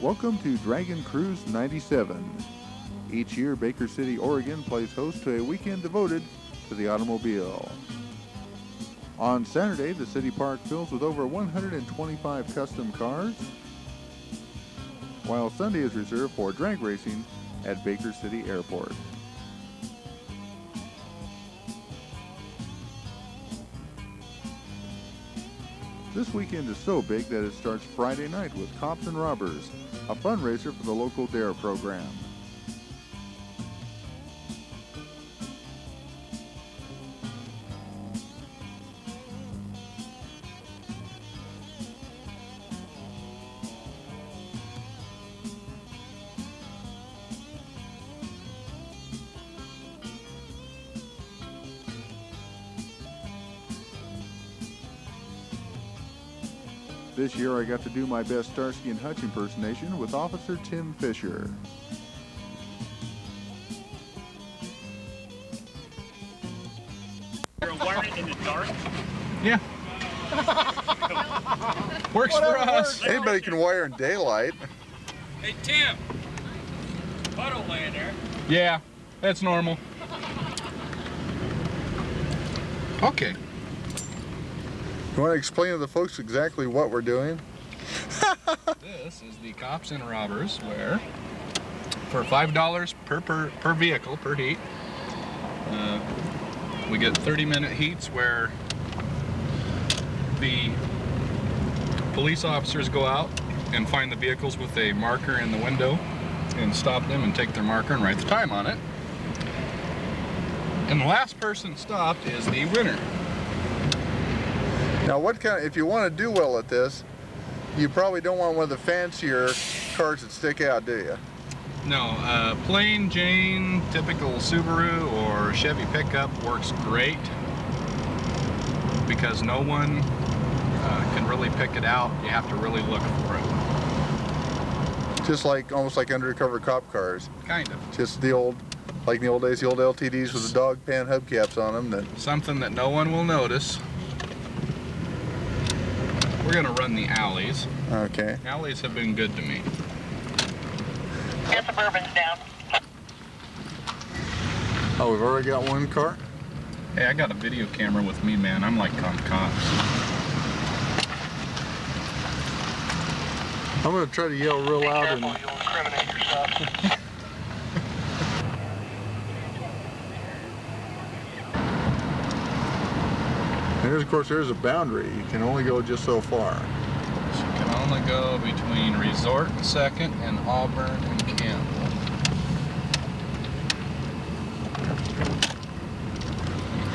Welcome to Dragon Cruise 97. Each year, Baker City, Oregon plays host to a weekend devoted to the automobile. On Saturday, the city park fills with over 125 custom cars, while Sunday is reserved for drag racing at Baker City Airport. This weekend is so big that it starts Friday night with Cops and Robbers, a fundraiser for the local DARE program. This year I got to do my best Starsky and Hutch impersonation with Officer Tim Fisher. You're wiring in the dark? Yeah. Works for us. Anybody can wire in daylight. Hey Tim, puddle laying there. Yeah, that's normal. Okay. You want to explain to the folks exactly what we're doing? This is the Cops and Robbers, where for $5 per vehicle, per heat, we get 30-minute heats where the police officers go out and find the vehicles with a marker in the window and stop them and take their marker and write the time on it. And the last person stopped is the winner. Now, if you want to do well at this, you probably don't want one of the fancier cars that stick out, do you? No, plain Jane, typical Subaru or Chevy pickup works great because no one can really pick it out. You have to really look for it. Just like, almost like undercover cop cars. Kind of. Just the old, like in the old days, the old LTDs with the dog pan hubcaps on them. Something that no one will notice. We're gonna run the alleys. Okay. Alleys have been good to me. Your Suburban's down. Oh, we've already got one car? Hey, I got a video camera with me, man. I'm like on cops. I'm gonna try to yell real Be loud careful, and you'll incriminate yourself. of course, there's a boundary. You can only go just so far. So you can only go between Resort and 2nd and Auburn and Campbell.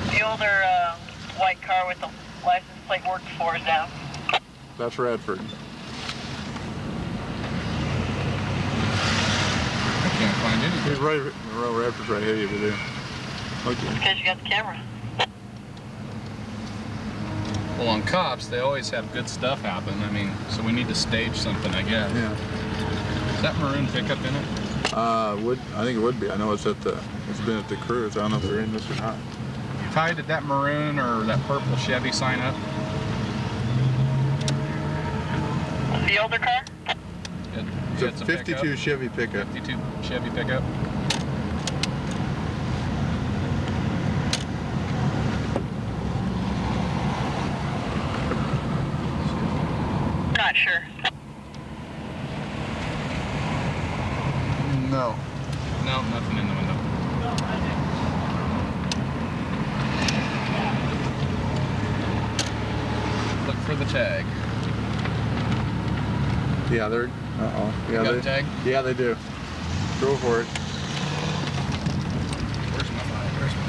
The older white car with the license plate worked for is down. That's Radford. I can't find anything. He's right. Radford's right ahead of you, dude. Okay. Because you got the camera. Well, on cops, they always have good stuff happen. I mean, so we need to stage something, I guess. Yeah. Is that maroon pickup in it? I think it would be. I know it's been at the cruise. I don't know if they're in this or not. Ty, did that maroon or that purple Chevy sign up? The older car? It's a 52 pickup. Chevy pickup. 52 Chevy pickup. Not sure. No. No, nothing in the window. Look for the tag. Yeah, they're. Uh-oh. Yeah, You got the tag? Yeah, they do. Go for it. Where's my bike? Where's my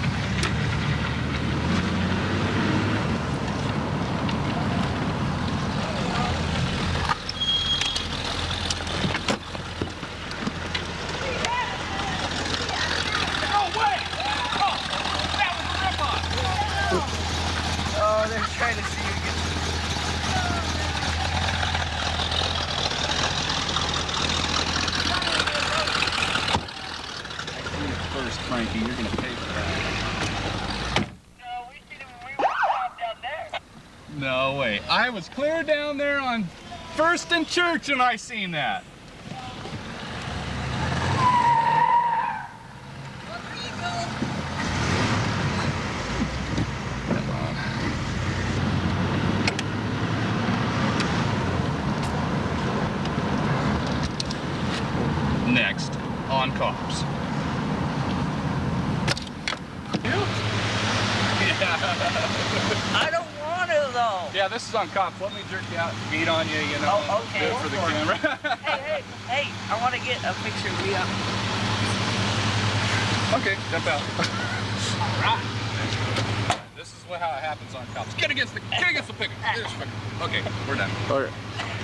Oh, they're trying to see you get. first, Frankie? You're gonna pay for that. No, we seen him when we were down there. No way. I was clear down there on 1st and Church and I seen that. I don't want to though. Yeah, this is on cops. Let me jerk you out, beat on you, you know. Oh, okay. Do it for the camera. Hey, I want to get a picture of you. Okay, jump out. Right. This is how it happens on cops. Get against the pickup. Okay, we're done. Okay.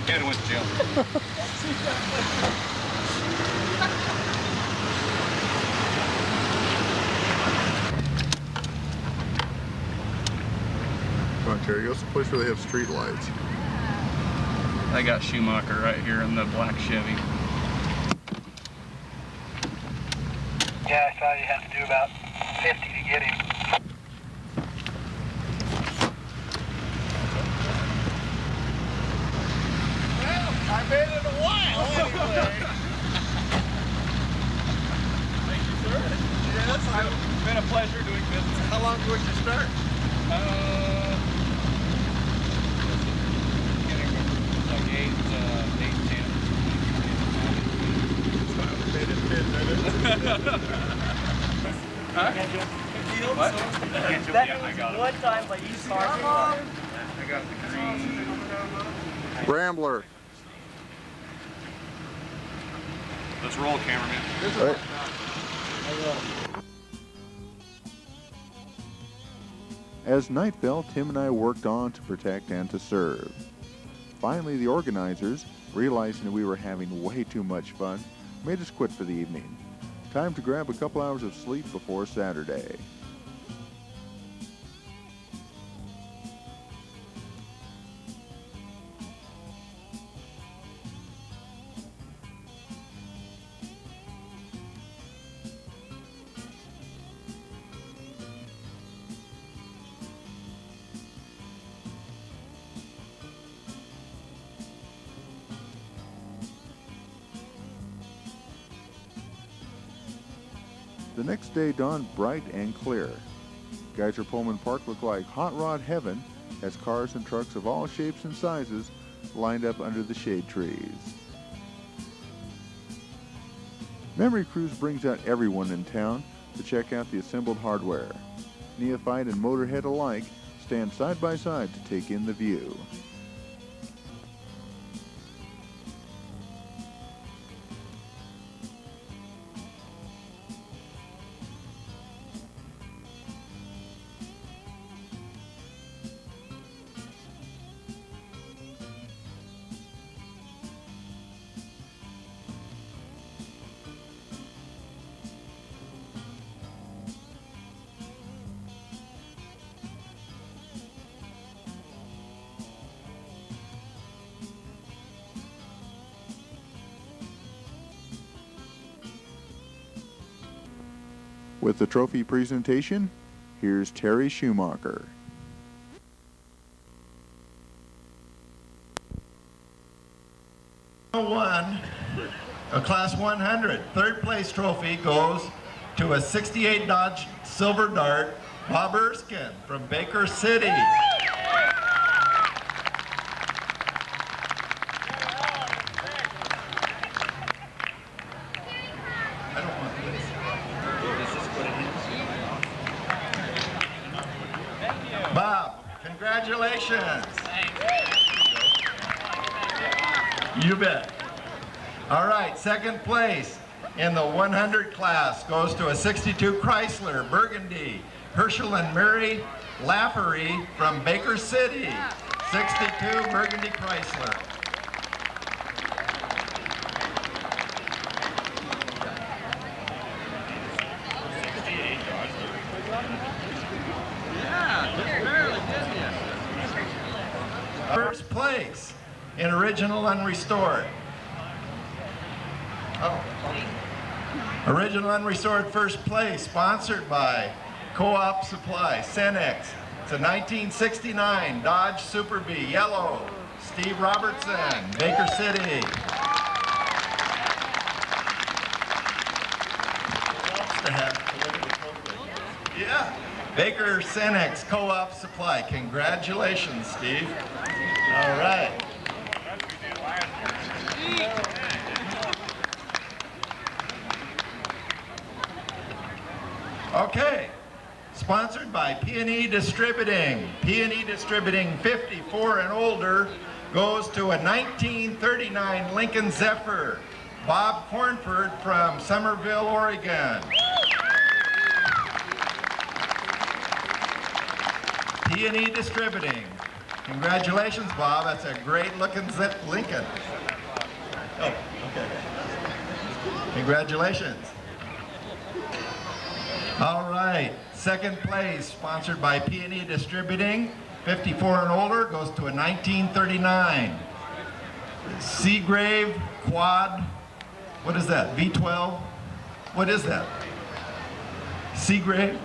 Kid went to jail. Come on, Terry. Go to the place where they have street lights. I got Schumacher right here in the black Chevy. Yeah, I saw you had to do about 50 to get him. Well, I made it a while anyway. Thank you, sir. Yes, It's been a pleasure doing business. how long would you start? Like 8, 10. Made it 10 minutes. Huh? What? That means one time, but you car. I got the green. Rambler. Let's roll, cameraman. Right. As night fell, Tim and I worked on to protect and to serve. Finally, the organizers, realizing we were having way too much fun, made us quit for the evening. Time to grab a couple hours of sleep before Saturday. The next day dawned bright and clear. Geyser Pullman Park looked like hot rod heaven as cars and trucks of all shapes and sizes lined up under the shade trees. Memory Cruise brings out everyone in town to check out the assembled hardware. Neophyte and motorhead alike stand side by side to take in the view. With the trophy presentation, here's Terry Schumacher. A Class 100 third place trophy goes to a 68 Dodge Silver Dart, Bob Erskine from Baker City. Bob, congratulations. You bet. All right, second place in the 100 class goes to a 62 Chrysler Burgundy, Herschel and Mary Laffery from Baker City. 62 Burgundy Chrysler. First place in original unrestored. Original unrestored first place, sponsored by Co-op Supply, Cenex. It's a 1969 Dodge Super Bee, yellow. Steve Robertson, Baker City. Yeah. Baker Cenex Co-op Supply. Congratulations, Steve. All right. Okay. sponsored by P&E Distributing. P&E Distributing 54 and older goes to a 1939 Lincoln Zephyr. Bob Cornford from Somerville, Oregon. P&E Distributing. Congratulations, Bob. That's a great looking Lincoln. Oh, okay. Congratulations. All right, second place, sponsored by P&E Distributing, 54 and older, goes to a 1939 Seagrave Quad. What is that? V12? What is that? Seagrave?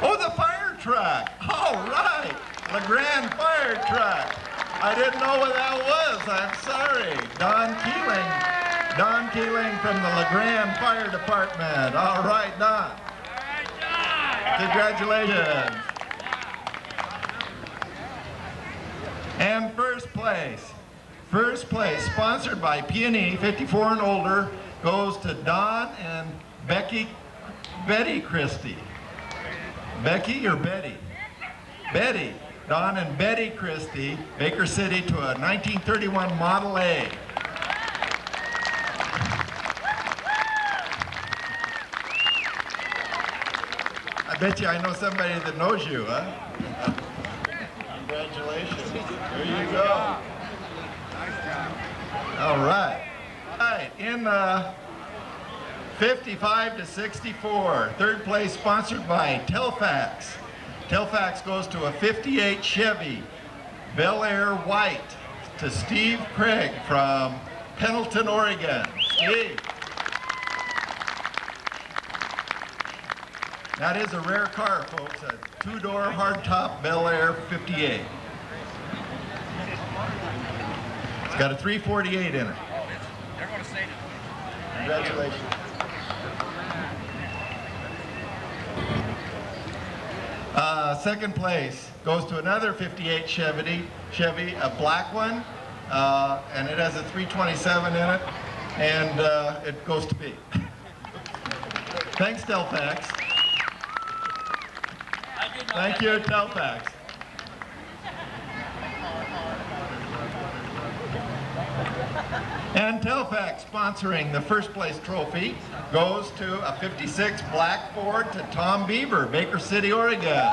Oh, the fire truck. All right, LeGrand fire truck. I didn't know what that was. I'm sorry. Don Keeling from the LeGrand Fire Department. All right, Don. Congratulations. And first place, sponsored by P&E, 54 and older, goes to Don and Betty Christie. Becky or Betty? Betty. Don and Betty Christie, Baker City, to a 1931 Model A. I bet you I know somebody that knows you, huh? Congratulations. There you go. All right. All right, in 55 to 64, third place sponsored by Telfax. Telfax goes to a 58 Chevy Bel Air White to Steve Craig from Pendleton, Oregon. Steve. That is a rare car, folks, a two-door hardtop Bel Air 58. It's got a 348 in it. Congratulations. Second place goes to another 58 Chevy, a black one, and it has a 327 in it, and it goes to me. Thanks, Telfax. Thank you, Telfax. And Telfax sponsoring the first place trophy goes to a 56 black Ford to Tom Bieber, Baker City, Oregon.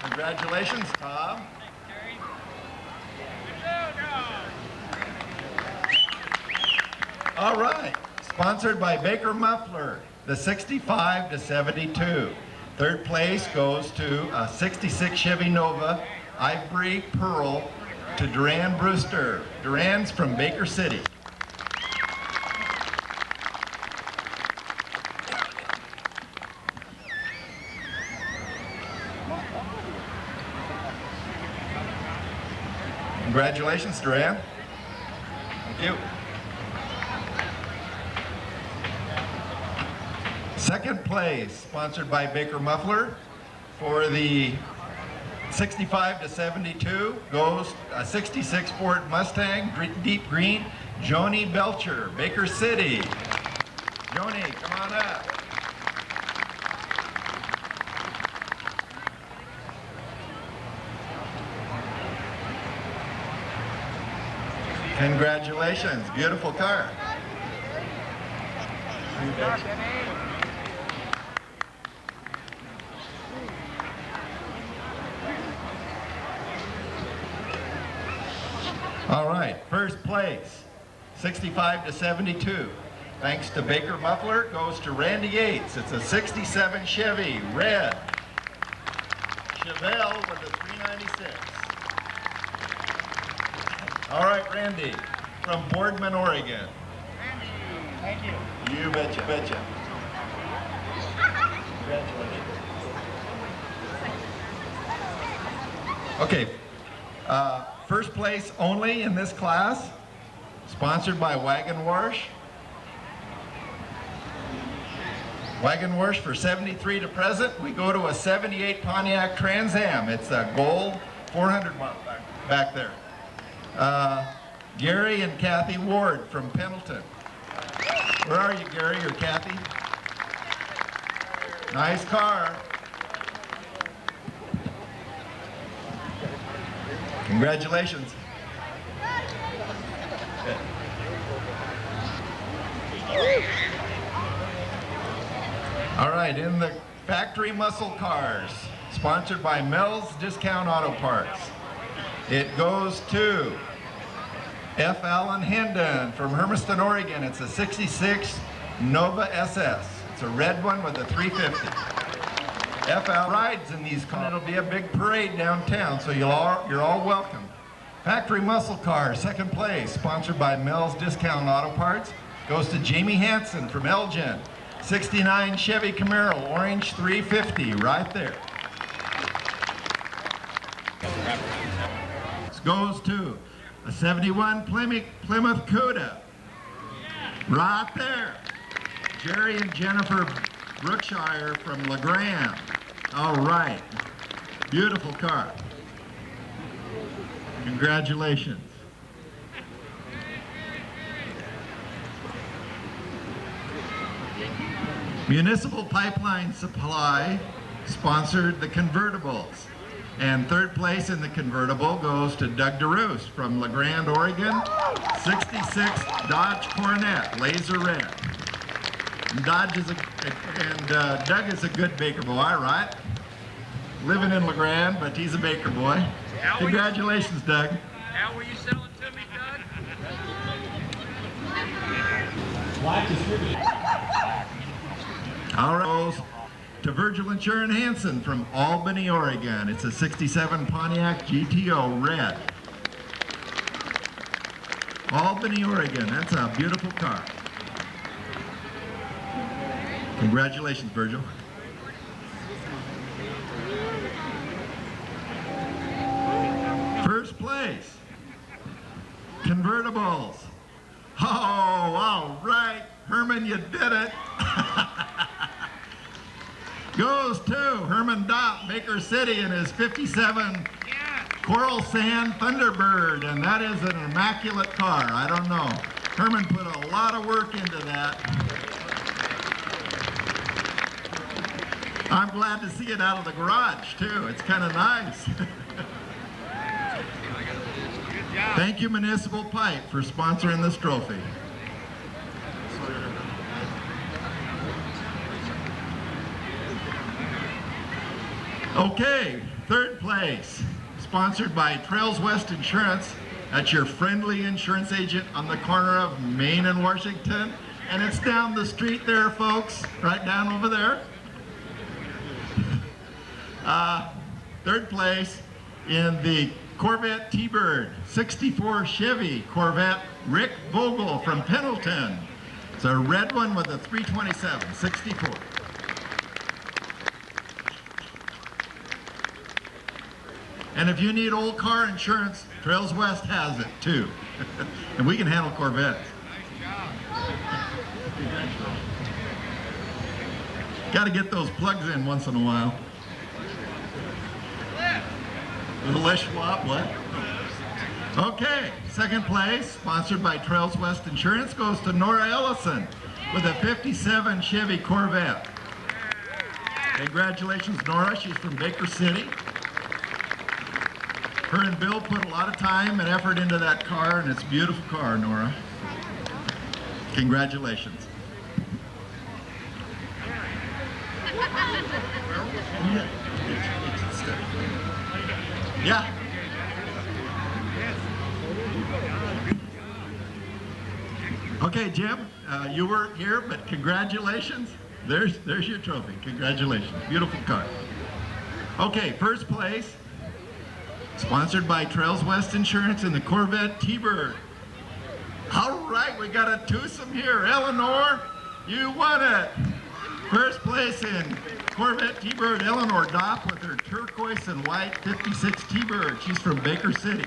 Congratulations, Tom. All right, sponsored by Baker Muffler, the 65 to 72. Third place goes to a 66 Chevy Nova, Ivory Pearl to Duran Brewster. Duran's from Baker City. Congratulations, Duran. Thank you. Second place, sponsored by Baker Muffler, for the 65 to 72 goes a 66 Ford Mustang, deep green, Joni Belcher, Baker City. Joni, come on up. Congratulations, beautiful car. All right, first place, 65 to 72. Thanks to Baker Muffler, goes to Randy Yates. It's a 67 Chevy, red. Chevelle with a 396. All right, Randy, from Boardman, Oregon. Randy, thank you. You betcha, betcha. Congratulations. Okay, first place only in this class, sponsored by Wagon Wash. Wagon Wash for 73 to present. We go to a 78 Pontiac Trans Am. It's a gold 400 mile back there. Gary and Kathy Ward from Pendleton. Where are you, Gary or Kathy? Nice car. Congratulations. All right, in the factory muscle cars, sponsored by Mel's Discount Auto Parts, it goes to F. Allen Hendon from Hermiston, Oregon. It's a 66 Nova SS. It's a red one with a 350. FL rides in these cars. It'll be a big parade downtown, so you're all welcome. Factory muscle car, second place, sponsored by Mel's Discount Auto Parts, goes to Jamie Hansen from Elgin. 69 Chevy Camaro, orange 350, right there. This goes to a 71 Plymouth Cuda, right there. Jerry and Jennifer Brookshire from LeGrand. All right, beautiful car. Congratulations. Municipal Pipeline Supply sponsored the convertibles. And third place in the convertible goes to Doug DeRoos from LeGrand, Oregon. 66 Dodge Coronet, laser red. And Doug is a good baker boy, right? Living in LeGrand, but he's a baker boy. Congratulations, Doug. Al, were you selling to me, Doug? All right, to Virgil and Sharon Hansen from Albany, Oregon. It's a 67 Pontiac GTO red. Albany, Oregon. That's a beautiful car. Congratulations, Virgil. First place, convertibles. Oh, all right, Herman, you did it. Goes to Herman Dopp, Baker City, in his 57 Coral Sand Thunderbird, and that is an immaculate car. I don't know. Herman put a lot of work into that. I'm glad to see it out of the garage, too. It's kind of nice. Thank you, Municipal Pipe, for sponsoring this trophy. Okay, third place, sponsored by Trails West Insurance. That's your friendly insurance agent on the corner of Main and Washington. And it's down the street there, folks, right down over there. Third place in the Corvette T-Bird, 64 Chevy Corvette, Rick Vogel from Pendleton. It's a red one with a 327, 64. And if you need old car insurance, Trails West has it too. And we can handle Corvettes. Got to get those plugs in once in a while. Les Schwab, what? Okay, second place, sponsored by Trails West Insurance, goes to Nora Ellison with a 57 Chevy Corvette. Congratulations, Nora. She's from Baker City. Her and Bill put a lot of time and effort into that car, and it's a beautiful car, Nora. Congratulations. Yeah. Okay, Jim, you weren't here, but congratulations. There's your trophy. Congratulations. Beautiful car. Okay, first place, sponsored by Trails West Insurance and the Corvette T-Bird. All right, we got a twosome here. Eleanor, you won it. First place in Corvette T-Bird, Eleanor Dopp with her turquoise and white 56 T-Bird. She's from Baker City.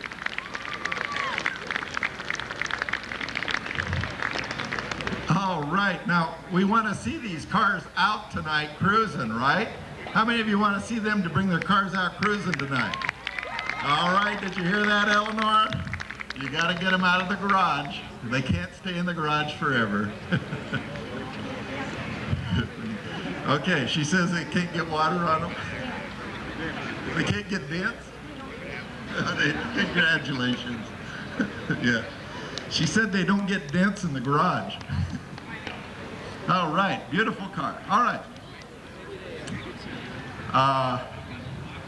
All right, now we want to see these cars out tonight cruising, right? How many of you want to see them to bring their cars out cruising tonight? All right, did you hear that, Eleanor? You got to get them out of the garage. They can't stay in the garage forever. Okay, she says they can't get water on them. They can't get dents? Congratulations. Yeah. She said they don't get dents in the garage. All right, beautiful car. All right.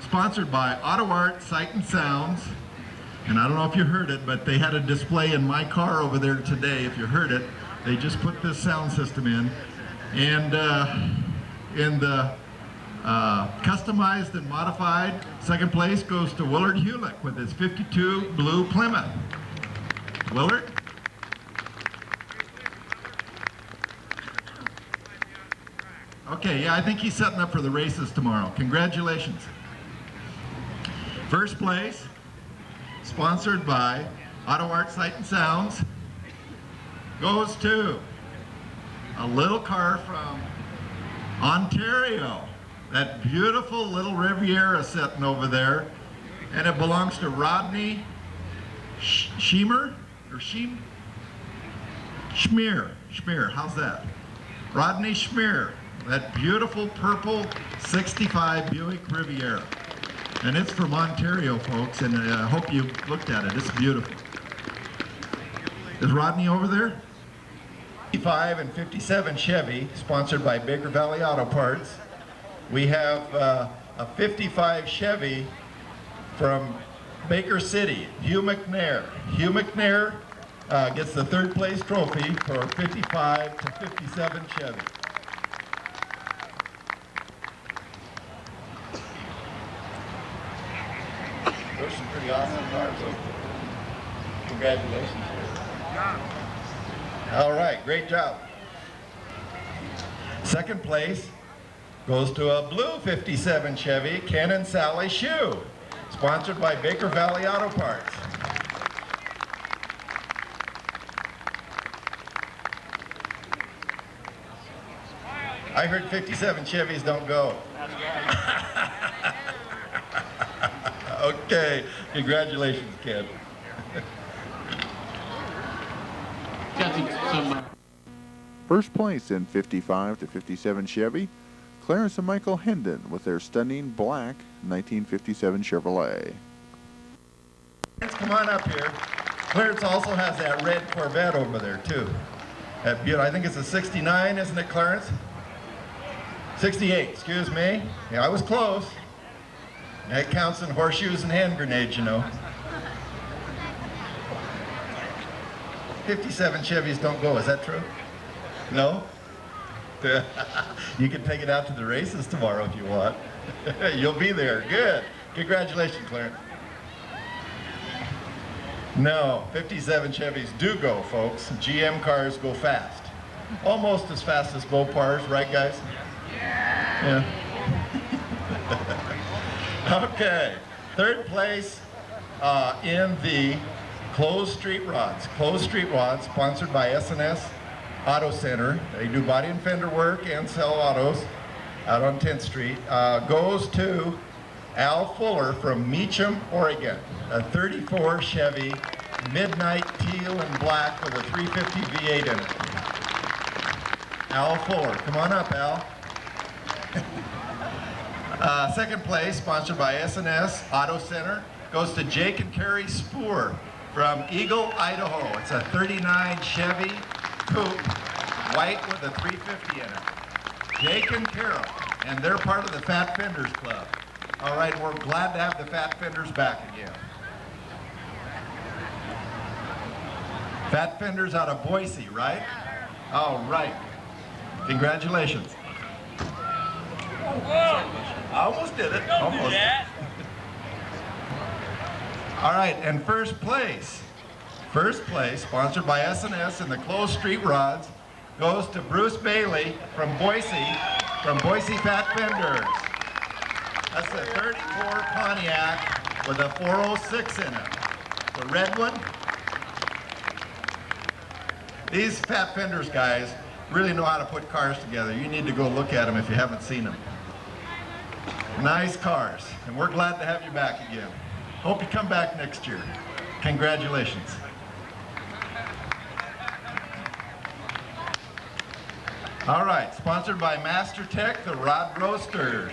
Sponsored by Auto Art Sight and Sounds. And I don't know if you heard it, but they had a display in my car over there today. If you heard it, they just put this sound system in. And in the customized and modified, second place goes to Willard Hewlick with his 52 blue Plymouth. Willard? Okay, yeah, I think he's setting up for the races tomorrow. Congratulations. First place, sponsored by Auto Art Sight and Sounds, goes to a little car from Ontario. That beautiful little Riviera sitting over there. And it belongs to Rodney Schmear, how's that? Rodney Schmear. That beautiful purple 65 Buick Riviera. And it's from Ontario, folks, and I hope you looked at it. It's beautiful. Is Rodney over there? 55 and 57 Chevy, sponsored by Baker Valley Auto Parts. We have a 55 Chevy from Baker City, Hugh McNair. Hugh McNair gets the third place trophy for 55 to 57 Chevy. Those are some pretty awesome cars. So congratulations. All right, great job. Second place goes to a blue 57 Chevy, Ken and Sally Shoe, sponsored by Baker Valley Auto Parts. I heard 57 Chevys don't go. Okay, congratulations, Ken. First place in 55 to 57 Chevy, Clarence and Michael Hendon with their stunning black 1957 Chevrolet. Let's come on up here. Clarence also has that red Corvette over there too. That beautiful, I think it's a 69, isn't it, Clarence? 68, excuse me. Yeah, I was close. That counts in horseshoes and hand grenades, you know. 57 Chevys don't go, is that true? No? You can take it out to the races tomorrow if you want. You'll be there, good. Congratulations, Clarence. No, 57 Chevys do go, folks. GM cars go fast. Almost as fast as Mopars, right guys? Yeah. Okay, third place in the Closed Street Rods. Closed Street Rods, sponsored by S&S Auto Center. They do body and fender work and sell autos out on 10th Street. Goes to Al Fuller from Meacham, Oregon. A 34 Chevy, midnight teal and black with a 350 V8 in it. Al Fuller, come on up, Al. Second place, sponsored by S&S Auto Center, goes to Jake and Carrie Spoor from Eagle, Idaho. It's a 39 Chevy Coupe, white with a 350 in it. Jake and Carol, and they're part of the Fat Fenders Club. All right, we're glad to have the Fat Fenders back again. Fat Fenders out of Boise, right? All right. Congratulations. I almost did it. Almost. All right, and first place, sponsored by S&S and the Closed Street Rods, goes to Bruce Bailey from Boise Fat Fenders. That's a 34 Pontiac with a 406 in it. The red one. These Fat Fenders guys really know how to put cars together. You need to go look at them if you haven't seen them. Nice cars, and we're glad to have you back again. Hope you come back next year. Congratulations. All right, sponsored by Master Tech, the Rod Roasters.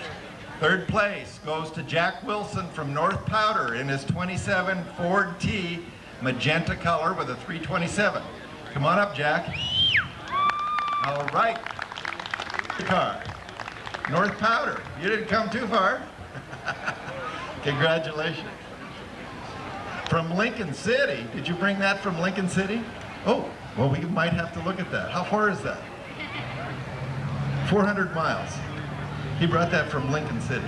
Third place goes to Jack Wilson from North Powder in his 27 Ford T, magenta color with a 327. Come on up, Jack. All right. Car. North Powder. You didn't come too far. Congratulations. From Lincoln City. Did you bring that from Lincoln City? Oh, well, we might have to look at that. How far is that? 400 miles. He brought that from Lincoln City.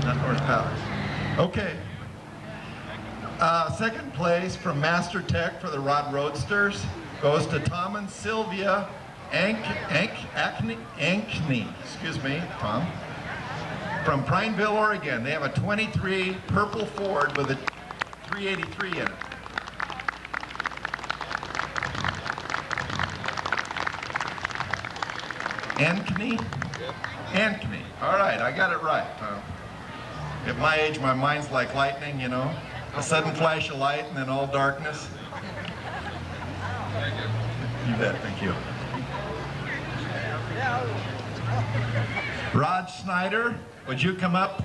Not North Powder. Okay. Second place from Master Tech for the Rod Roadsters goes to Tom and Sylvia Ankney, excuse me, Tom, from Prineville, Oregon. They have a 23 purple Ford with a 383 in it. Ankney. All right, I got it right. At my age, my mind's like lightning, you know. A sudden flash of light and then all darkness. You bet, thank you. Rod Snyder, would you come up?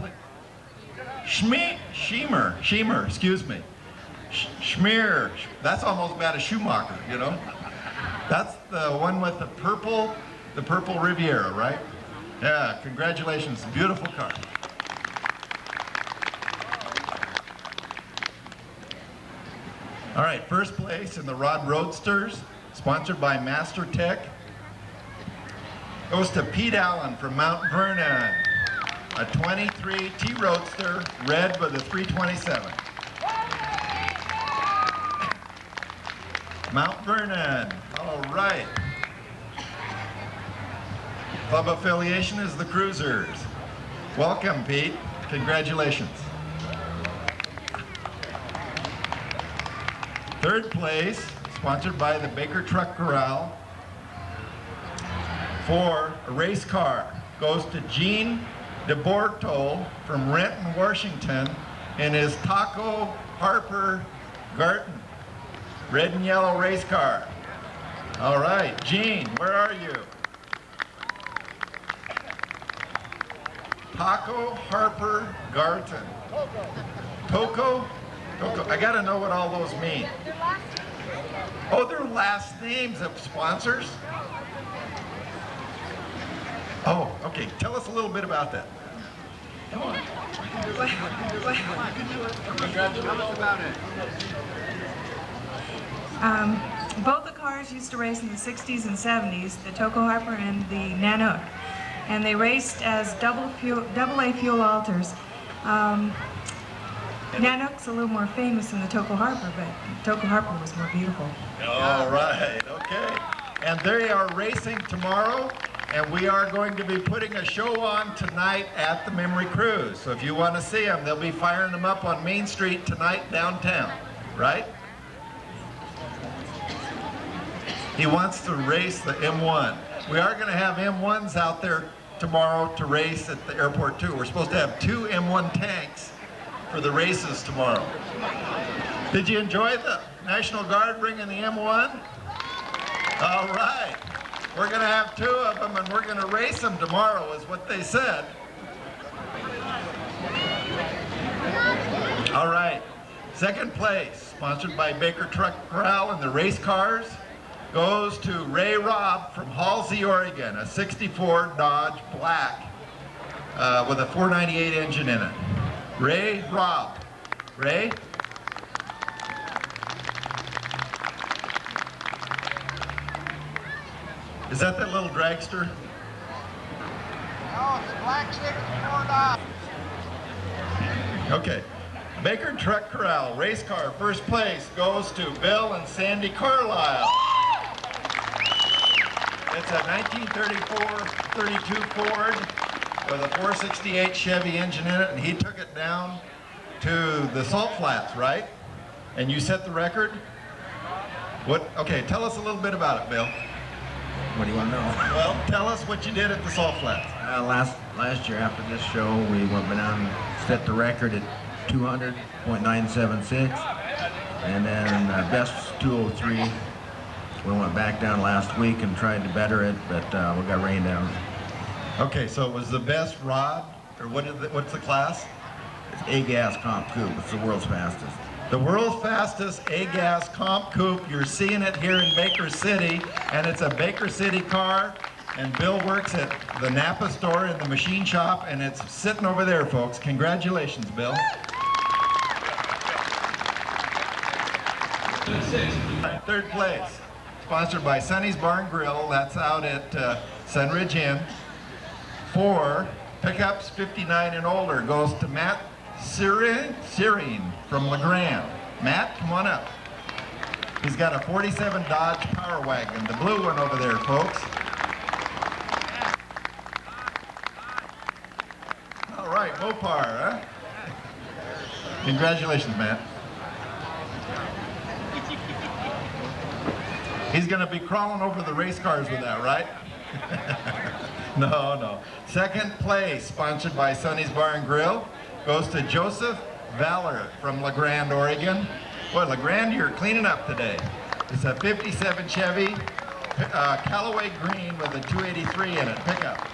Schemer, excuse me. Schmear, that's almost about a Schumacher, you know. That's the one with the purple Riviera, right? Yeah, congratulations, beautiful car. All right, first place in the Rod Roadsters, sponsored by Master Tech, goes to Pete Allen from Mount Vernon, a 23 T-Roadster, red with a 327. Mount Vernon, all right. Club affiliation is the Cruisers. Welcome, Pete. Congratulations. Third place, sponsored by the Baker Truck Corral, for a race car, goes to Gene DeBorto from Renton, Washington, in his Taco Harper Garten red and yellow race car. All right, Gene, where are you? Taco Harper Garten. Toco? I gotta know what all those mean. Oh, they're last names of sponsors? Oh, okay. Tell us a little bit about that. Come on. Both the cars used to race in the 60s and 70s, the Toco Harper and the Nanook. And they raced as double A fuel alters. Nanook's a little more famous than the Toco Harper, but Toco Harper was more beautiful. All right, okay. And they are racing tomorrow, and we are going to be putting a show on tonight at the Memory Cruise. So if you want to see them, they'll be firing them up on Main Street tonight downtown, right? He wants to race the M1. We are going to have M1s out there tomorrow to race at the airport too. We're supposed to have 2 M1 tanks for the races tomorrow. Did you enjoy the National Guard bringing the M1? All right. We're going to have 2 of them and we're going to race them tomorrow is what they said. All right. Second place, sponsored by Baker Truck Corral and the race cars, goes to Ray Robb from Halsey, Oregon, a 64 Dodge Black with a 498 engine in it. Ray Robb. Ray? Is that little dragster? No, it's a black 64 Dodge. Okay. Baker Truck Corral race car first place goes to Bill and Sandy Carlisle. It's a 1934-32 Ford with a 468 Chevy engine in it, and he took it down to the Salt Flats, right? And you set the record? What? Okay, tell us a little bit about it, Bill. What do you want to know? Well, tell us what you did at the Salt Flats. Last year after this show, we went down and set the record at 200.976, and then best 203 We went back down last week and tried to better it, but we got rained down. Okay, so it was the best rod, or what's the class? It's A-gas comp coupe. It's the world's fastest. The world's fastest A-gas comp coupe. You're seeing it here in Baker City, and it's a Baker City car. And Bill works at the Napa store in the machine shop, and it's sitting over there, folks. Congratulations, Bill. Third place, sponsored by Sonny's Bar and Grill. That's out at Sunridge Inn. 4 pickups 59 and older goes to Matt Searing from LeGrand. Matt, come on up. He's got a 47 Dodge Power Wagon, the blue one over there, folks. All right, Mopar, huh? Congratulations, Matt. He's going to be crawling over the race cars with that, right? No. Second place, sponsored by Sonny's Bar and Grill, goes to Joseph Valor from LeGrand, Oregon. Boy, LeGrand, you're cleaning up today. It's a 57 Chevy Callaway Green with a 283 in it, pickup.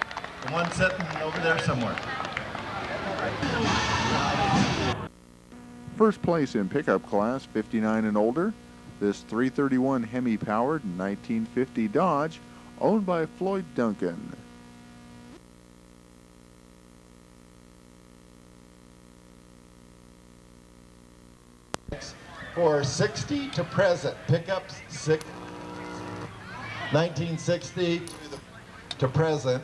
The one sitting over there somewhere. First place in pickup class, 59 and older. This 331 Hemi-powered 1950 Dodge, owned by Floyd Duncan. For 60 to present, pickups 1960 to present,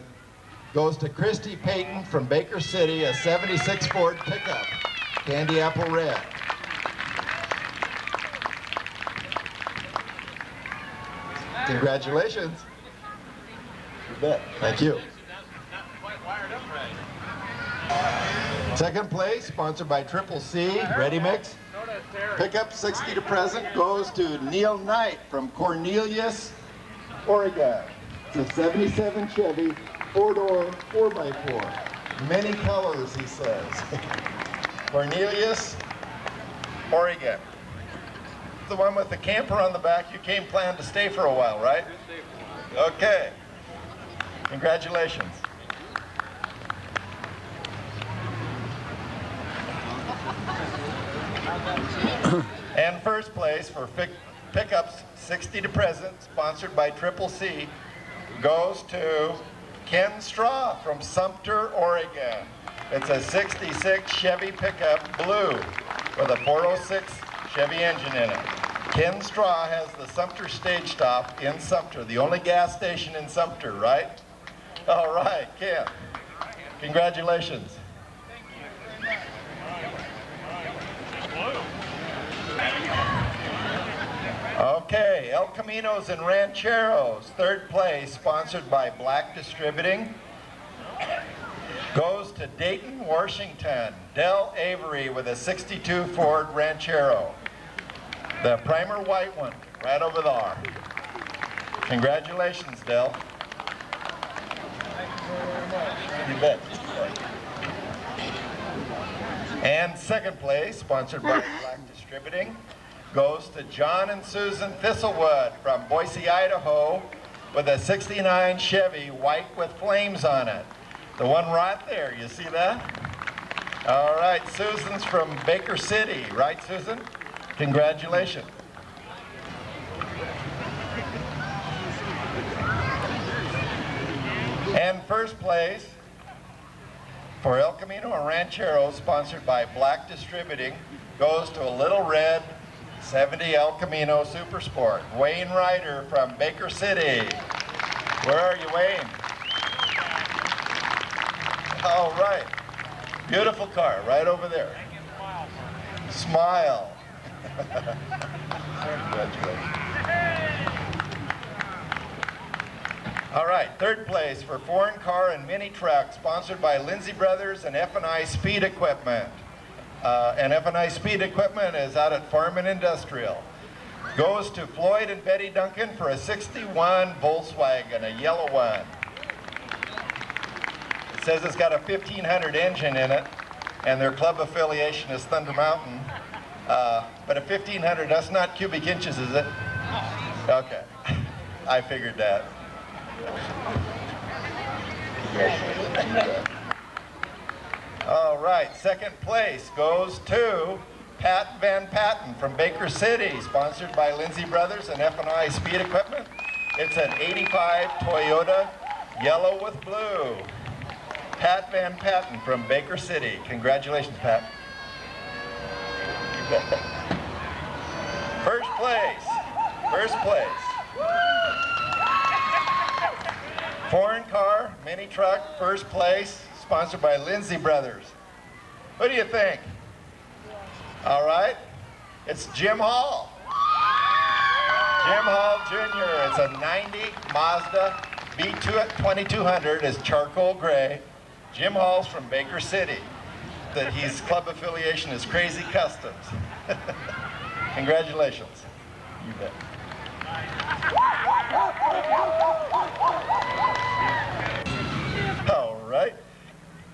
goes to Christy Payton from Baker City, a 76 Ford pickup, candy apple red. Congratulations. You bet. Thank you. Second place, sponsored by Triple C, Ready Mix. Pickup 60 to present goes to Neil Knight from Cornelius, Oregon. It's a 77 Chevy, 4-door, 4x4. Many colors, he says. Cornelius, Oregon. The one with the camper on the back. You came planned to stay for a while, right? Okay. Congratulations. And first place for pickups 60 to present, sponsored by Triple C, goes to Ken Straw from Sumter, Oregon. It's a 66 Chevy pickup, blue, with a 406 Chevy engine in it. Ken Straw has the Sumter Stage Stop in Sumter, the only gas station in Sumter, right? All right, Ken. Congratulations. Okay, El Caminos and Rancheros, third place, sponsored by Black Distributing, goes to Dayton, Washington, Del Avery with a 62 Ford Ranchero. The primer white one, right over there. Congratulations, Del. You bet. And second place, sponsored by Black Distributing, goes to John and Susan Thistlewood from Boise, Idaho, with a 69 Chevy white with flames on it. The one right there, you see that? All right, Susan's from Baker City, right, Susan? Congratulations. And first place for El Camino and Ranchero, sponsored by Black Distributing, goes to a little red 70 El Camino Super Sport. Wayne Ryder from Baker City. Where are you, Wayne? All right. Beautiful car, right over there. Smile. Congratulations. All right, third place for foreign car and mini truck, sponsored by Lindsay Brothers and F&I Speed Equipment. And F&I Speed Equipment is out at Farm and Industrial. Goes to Floyd and Betty Duncan for a 61 Volkswagen, a yellow one. It says it's got a 1500 engine in it, and their club affiliation is Thunder Mountain. But a 1500, that's not cubic inches, is it? Okay. I figured that. All right, second place goes to Pat Van Patten from Baker City, sponsored by Lindsay Brothers and F&I Speed Equipment. It's an 85 Toyota yellow with blue. Pat Van Patten from Baker City. Congratulations, Pat. First place. First place. Foreign car, mini truck, first place, sponsored by Lindsay Brothers. What do you think? All right. It's Jim Hall. Jim Hall Jr. It's a 90 Mazda B2200. It's charcoal gray. Jim Hall's from Baker City. His club affiliation is Crazy Customs. Congratulations. You bet. All right.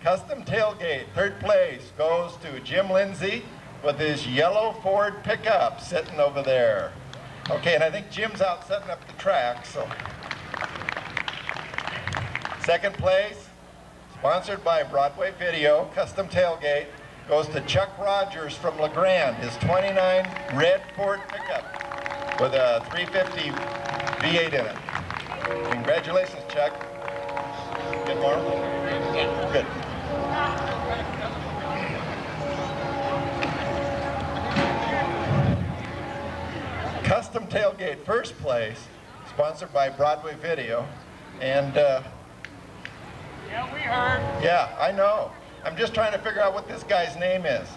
Custom tailgate, third place goes to Jim Lindsay with his yellow Ford pickup sitting over there. Okay, and I think Jim's out setting up the track, so. Second place, sponsored by Broadway Video, custom tailgate, goes to Chuck Rogers from LeGrand, his 29 red Ford pickup with a 350 V8 in it. Congratulations, Chuck. Good morning. Good. Custom tailgate, first place, sponsored by Broadway Video, and Yeah, we heard. yeah, I know. I'm just trying to figure out what this guy's name is.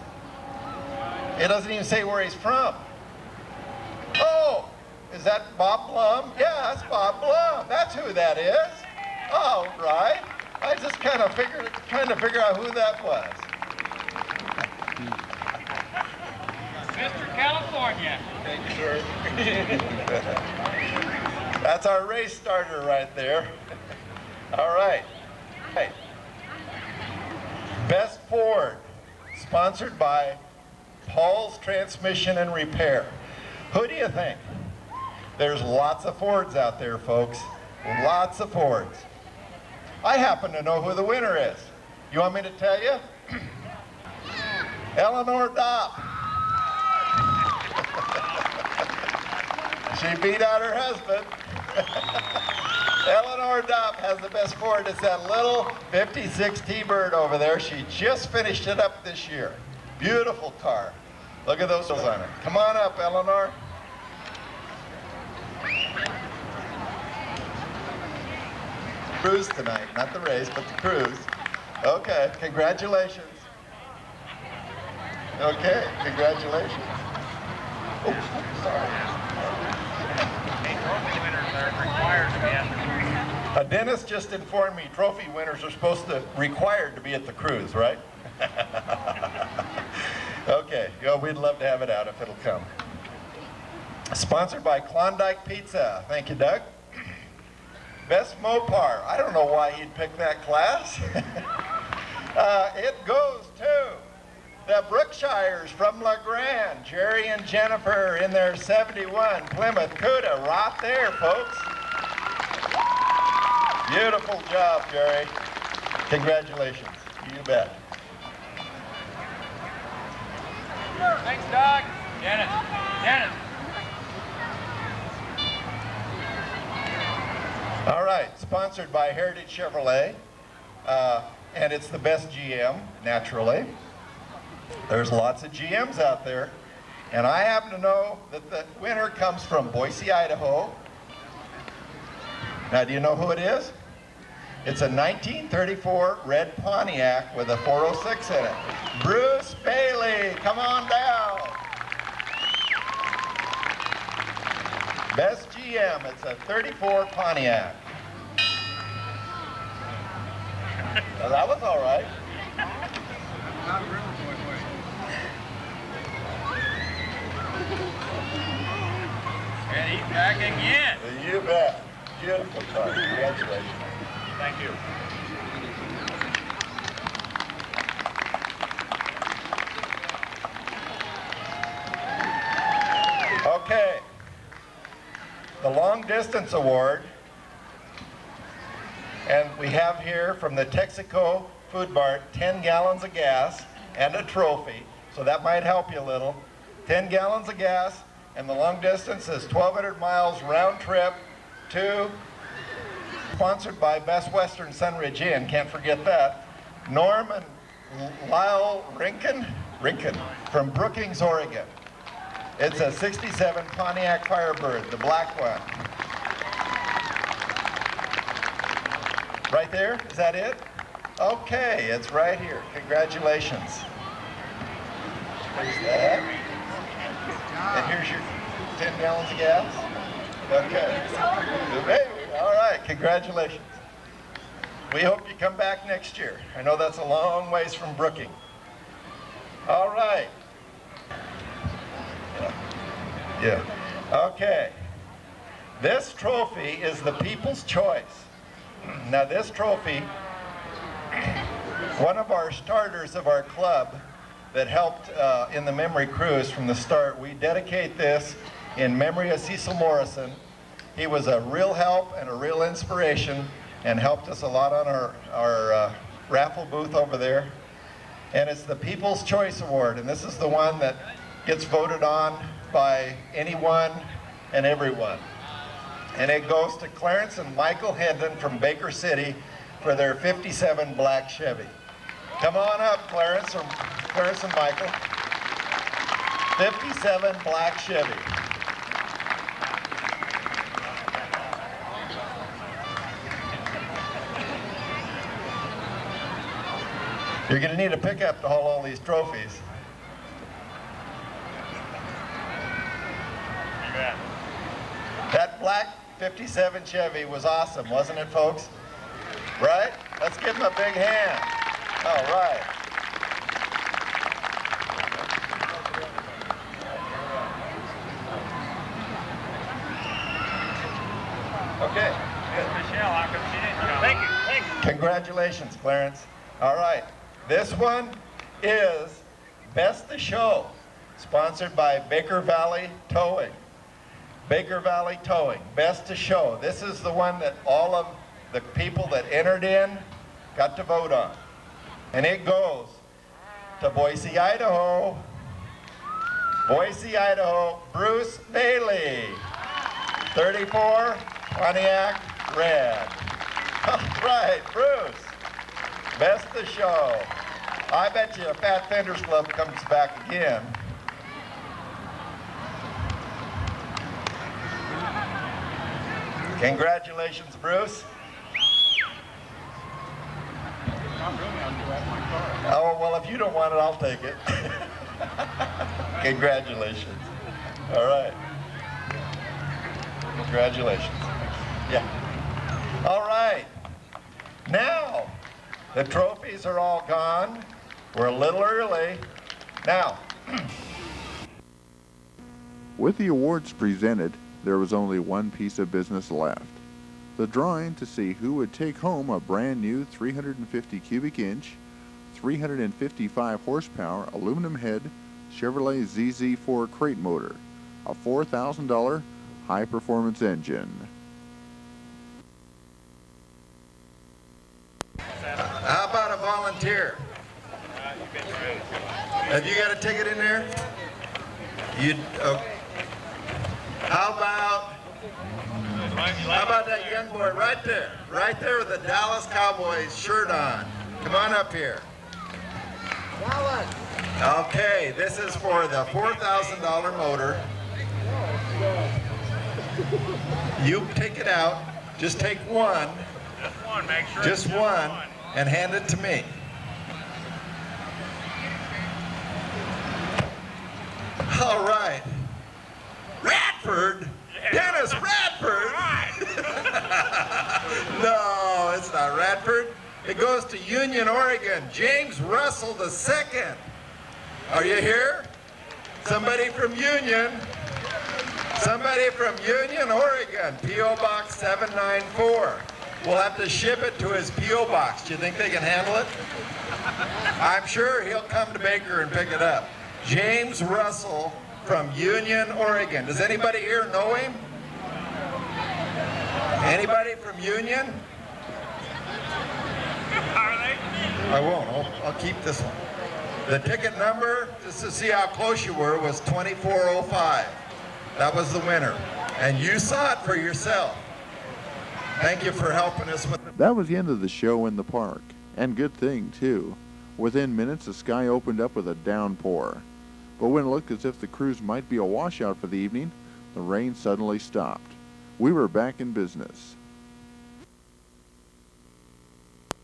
It doesn't even say where he's from. Oh, is that Bob Blum? Yeah, that's Bob Blum. That's who that is. All right. I just kind of trying to figure out who that was. Mr. California. Thank you, sir. That's our race starter right there. All right. Hey. Best Ford, sponsored by Paul's Transmission and Repair. Who do you think? There's lots of Fords out there, folks. Lots of Fords. I happen to know who the winner is. You want me to tell you? Eleanor Dopp. She beat out her husband. Eleanor Dopp has the best Ford. It's that little 56 T-Bird over there. She just finished it up this year. Beautiful car. Look at those wheels on it. Come on up, Eleanor. Cruise tonight, not the race, but the cruise. Okay, congratulations. Okay, congratulations. Oh, sorry. Trophy winners are required to be at the cruise. A dentist just informed me trophy winners are required to be at the cruise, right? Okay, we'd love to have it out if it'll come. Sponsored by Klondike Pizza. Thank you, Doug. Best Mopar. I don't know why he'd pick that class. It goes to the Brookshires from LeGrand. Jerry and Jennifer in their 71 Plymouth Cuda. Right there, folks. Beautiful job, Jerry. Congratulations. You bet. Thanks, Doug. Dennis. Dennis. All right, sponsored by Heritage Chevrolet, and it's the best GM, naturally. There's lots of GMs out there, and I happen to know that the winner comes from Boise, Idaho. Now, do you know who it is? It's a 1934 red Pontiac with a 406 in it. Bruce Bailey, come on down. Best GM, it's a 34 Pontiac. Well, that was all right. And he's back again. You bet. Beautiful car. Congratulations. Thank you. Okay. The long long distance award. And we have here from the Texaco Food Mart 10 gallons of gas and a trophy. So that might help you a little. 10 gallons of gas, and the long distance is 1,200 miles round trip to, sponsored by Best Western Sunridge Inn, can't forget that. Norm and Lyle Rinkin from Brookings, Oregon. It's a 67 Pontiac Firebird, the black one. Right there, is that it? Okay, it's right here. Congratulations. There's that. And here's your 10 gallons of gas. Okay. Good baby. All right, congratulations. We hope you come back next year. I know that's a long ways from Brookings. All right. Yeah. Okay. This trophy is the People's Choice. Now this trophy, one of our starters of our club that helped in the memory cruise from the start, we dedicate this in memory of Cecil Morrison. He was a real help and a real inspiration and helped us a lot on our raffle booth over there. And it's the People's Choice Award, and this is the one that gets voted on by anyone and everyone. And it goes to Clarence and Michael Hendon from Baker City for their 57 black Chevy. Come on up, Clarence and Michael. 57 black Chevy. You're going to need a pickup to haul all these trophies. You bet. That black 57 Chevy was awesome, wasn't it, folks? Right? Let's give them a big hand. All right. Okay. Michelle, how come she didn't come? Thank you. Thank you. Congratulations, Clarence. All right. This one is Best of Show, sponsored by Baker Valley Towing. Baker Valley Towing, Best of Show. This is the one that all of the people that entered in got to vote on. And it goes to Boise, Idaho. Boise, Idaho, Bruce Bailey. 34 Pontiac Red. All right, Bruce. Best of Show. I bet you a Fat Fenders Club comes back again. Congratulations, Bruce. Oh, well, if you don't want it, I'll take it. Congratulations. All right. Congratulations. Yeah. All right. Now, the trophies are all gone. We're a little early. Now. With the awards presented, there was only one piece of business left. The drawing to see who would take home a brand new 350 cubic inch, 355 horsepower aluminum head Chevrolet ZZ4 crate motor, a $4,000 high performance engine. How about a volunteer? Have you got a ticket in there? How about that young boy right there with the Dallas Cowboys shirt on? Come on up here. Okay, this is for the $4,000 motor. You take it out, just take one. Just one, make sure. Just one, and hand it to me. All right. Radford? Yeah. Dennis Radford? No, it's not Radford. It goes to Union, Oregon. James Russell II. Are you here? Somebody from Union. Somebody from Union, Oregon. P.O. Box 794. We'll have to ship it to his P.O. Box. Do you think they can handle it? I'm sure he'll come to Baker and pick it up. James Russell from Union, Oregon. Does anybody here know him? Anybody from Union? Are they? I won't. I'll keep this one. The ticket number, just to see how close you were, was 2405. That was the winner. And you saw it for yourself. Thank you for helping us with it. That was the end of the show in the park. And good thing, too. Within minutes, the sky opened up with a downpour. But when it looked as if the cruise might be a washout for the evening, the rain suddenly stopped. We were back in business.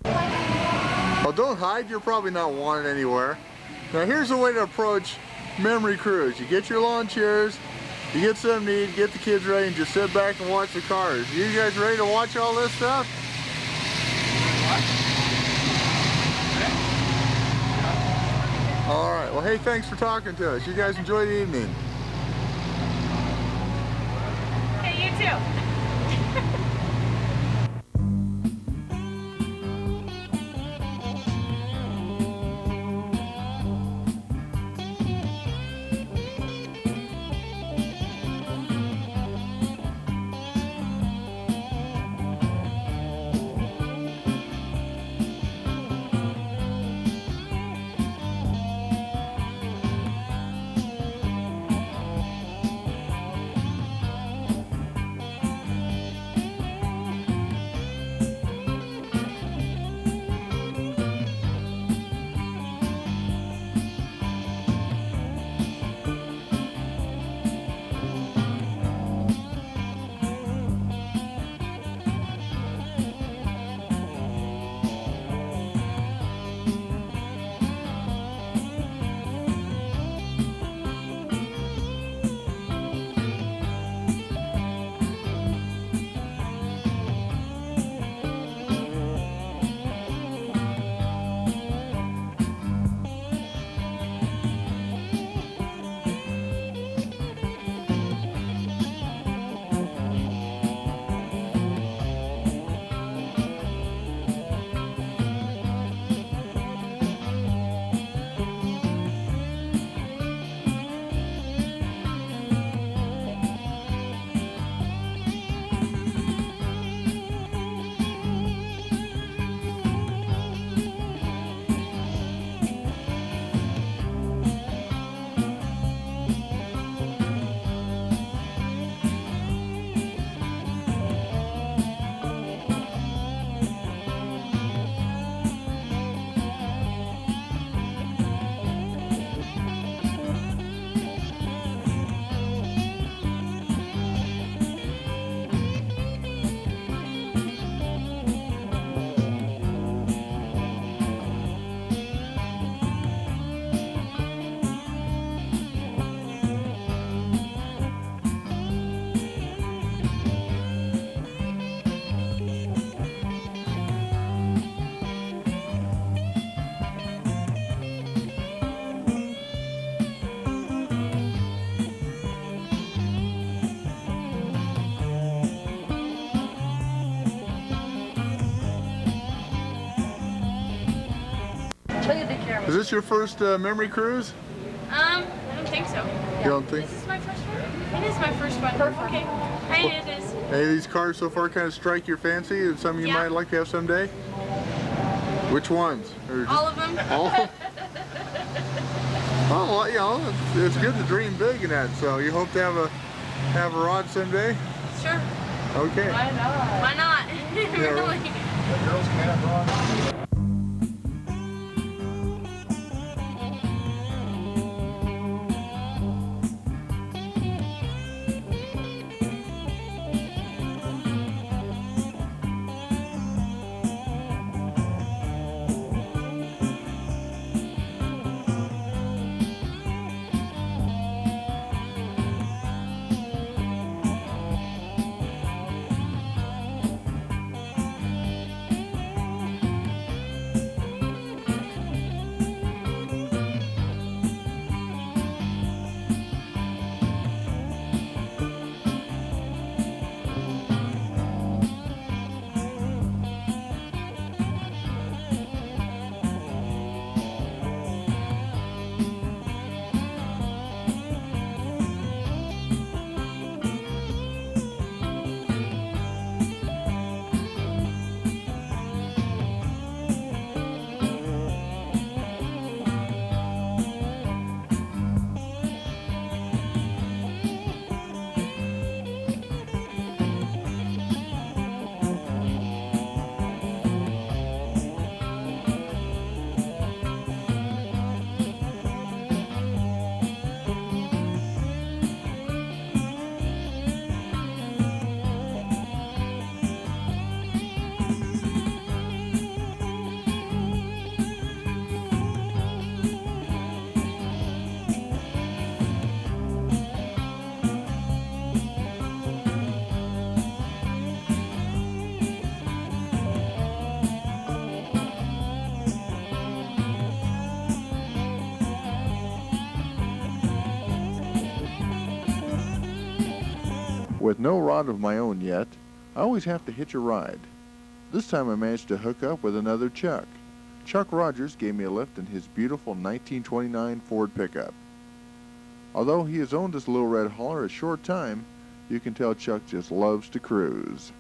Well, don't hide. You're probably not wanted anywhere. Now, here's the way to approach Memory Cruise. You get your lawn chairs, you get something to eat, get the kids ready, and just sit back and watch the cars. You guys ready to watch all this stuff? All right. Well, hey, thanks for talking to us. You guys enjoy the evening. Hey, you too. Is this your first Memory Cruise? I don't think so. You don't think? Is this my first one? It is my first one. Okay. Hey, it is. Hey, these cars so far kind of strike your fancy? Is some you might like to have someday? Which ones? Or just all of them. All of them? Oh, well, you know, it's good to dream big in that. So you hope to have a rod someday? Sure. Okay. Why not? Why not? Yeah, really. The girls can have rods. With no rod of my own yet, I always have to hitch a ride. This time I managed to hook up with another Chuck. Chuck Rogers gave me a lift in his beautiful 1929 Ford pickup. Although he has owned this little red hauler a short time, you can tell Chuck just loves to cruise.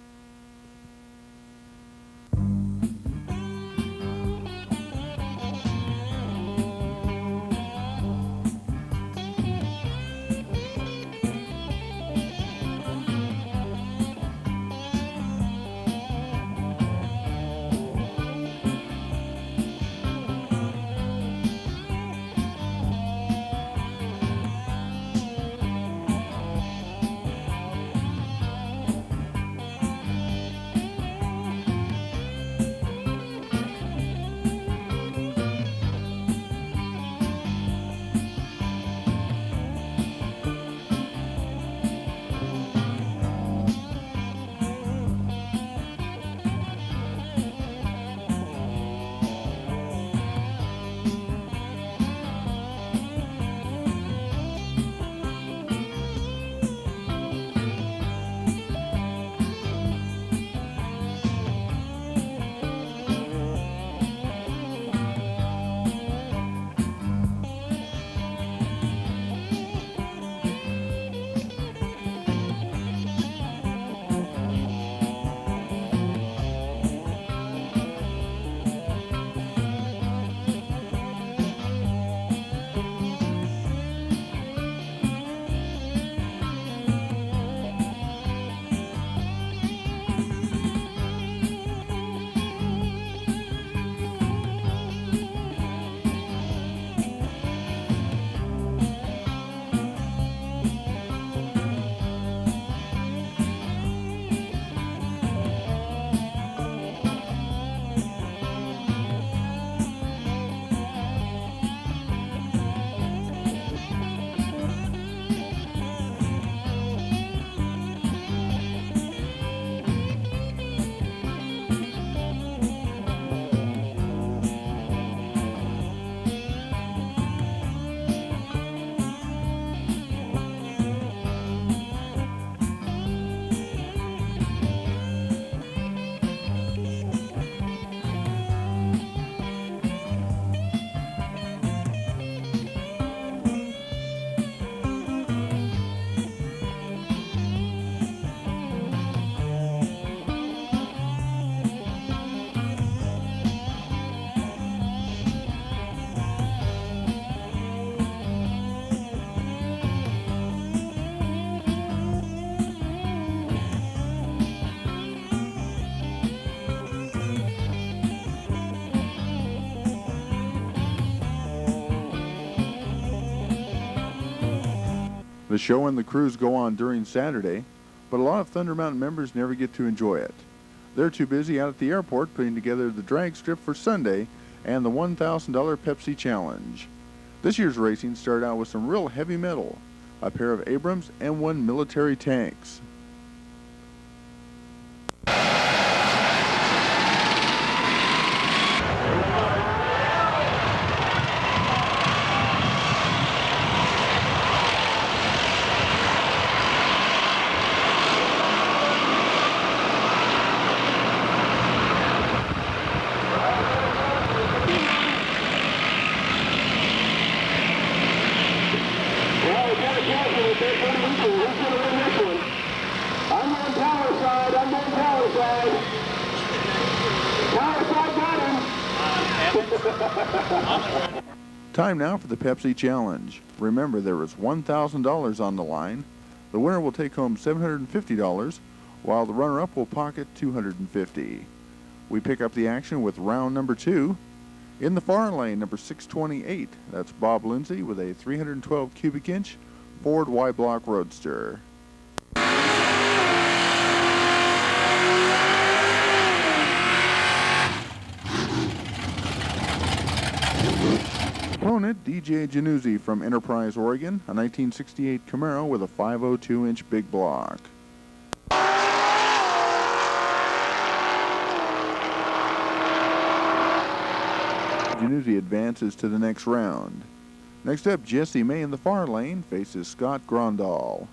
The show and the cruise go on during Saturday, but a lot of Thunder Mountain members never get to enjoy it. They're too busy out at the airport putting together the drag strip for Sunday and the $1,000 Pepsi Challenge. This year's racing started out with some real heavy metal, a pair of Abrams M1 military tanks. Time now for the Pepsi Challenge. Remember, there is $1,000 on the line. The winner will take home $750, while the runner-up will pocket $250. We pick up the action with round number 2. In the far lane, number 628, that's Bob Lindsay with a 312 cubic inch Ford Y-Block Roadster. Opponent, DJ Januzzi from Enterprise, Oregon, a 1968 Camaro with a 502-inch big block. Januzzi advances to the next round. Next up, Jesse May in the far lane faces Scott Grondal.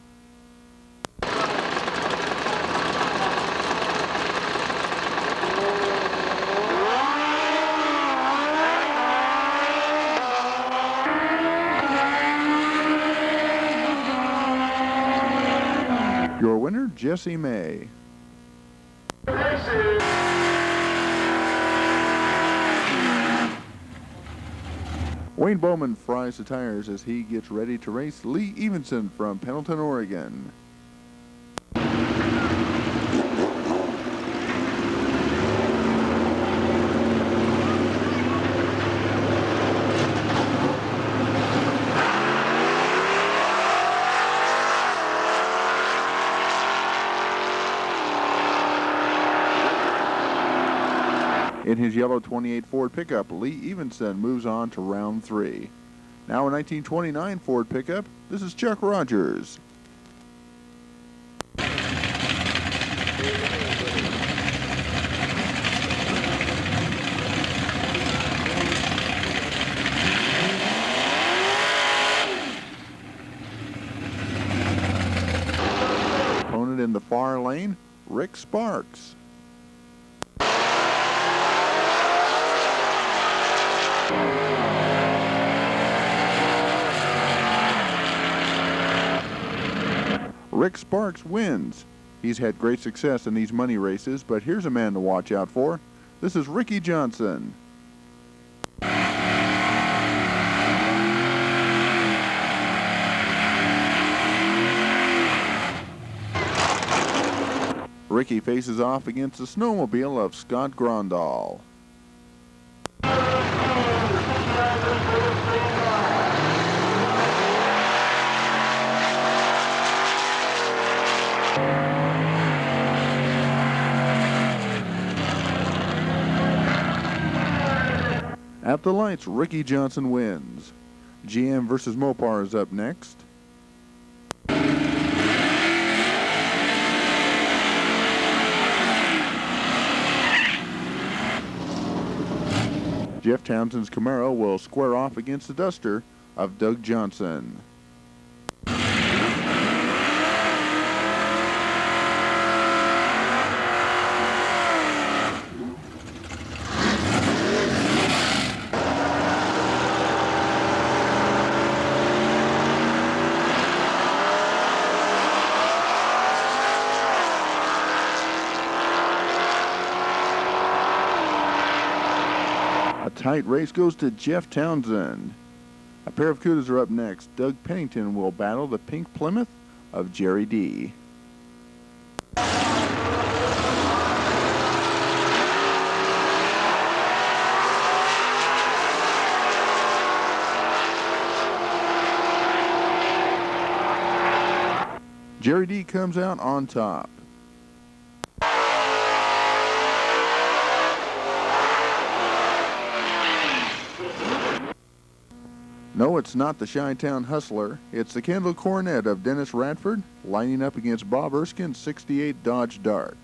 Jesse May. Wayne Bowman fries the tires as he gets ready to race Lee Evenson from Pendleton, Oregon. In his yellow 28 Ford pickup, Lee Evenson moves on to round 3. Now a 1929 Ford pickup, this is Chuck Rogers. Opponent in the far lane, Rick Sparks. Rick Sparks wins. He's had great success in these money races, but here's a man to watch out for. This is Ricky Johnson. Ricky faces off against the snowmobile of Scott Grondal. At the lights, Ricky Johnson wins. GM versus Mopar is up next. Jeff Townsend's Camaro will square off against the Duster of Doug Johnson. Tight race goes to Jeff Townsend. A pair of Cudas are up next. Doug Pennington will battle the pink Plymouth of Jerry D. Jerry D comes out on top. No, it's not the Chi-Town Hustler. It's the Kendall Cornet of Dennis Radford lining up against Bob Erskine's 68 Dodge Dart.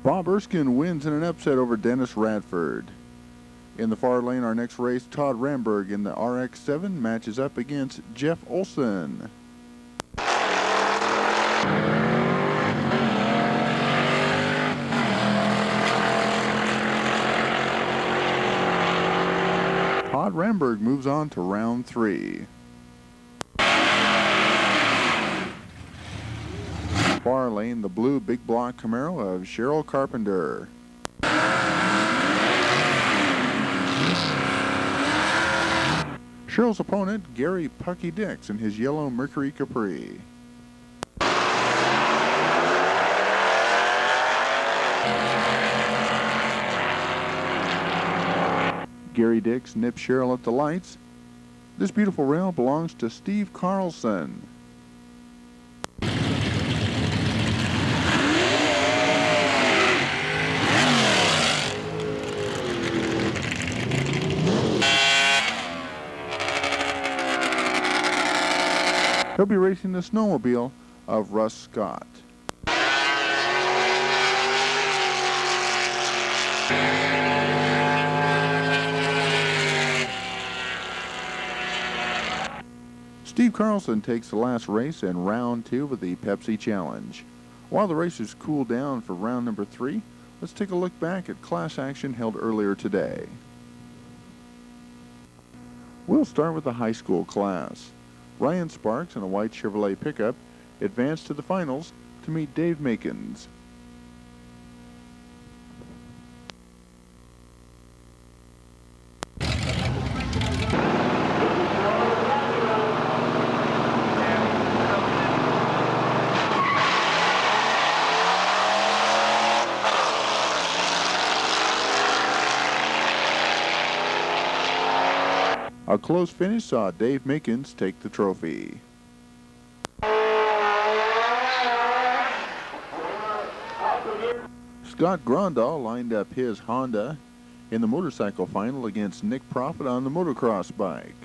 Bob Erskine wins in an upset over Dennis Radford. In the far lane, our next race, Todd Ramberg in the RX-7 matches up against Jeff Olson. Todd Ramberg moves on to round 3. Far lane, the blue big block Camaro of Cheryl Carpenter. Cheryl's opponent, Gary Pucky Dix in his yellow Mercury Capri. Gary Dix nips Cheryl at the lights. This beautiful rail belongs to Steve Carlson. He'll be racing the snowmobile of Russ Scott. Steve Carlson takes the last race in round 2 of the Pepsi Challenge. While the racers cool down for round number 3, let's take a look back at class action held earlier today. We'll start with the high school class. Ryan Sparks in a white Chevrolet pickup advanced to the finals to meet Dave Makins. A close finish saw Dave Makins take the trophy. Scott Grondal lined up his Honda in the motorcycle final against Nick Profit on the motocross bike.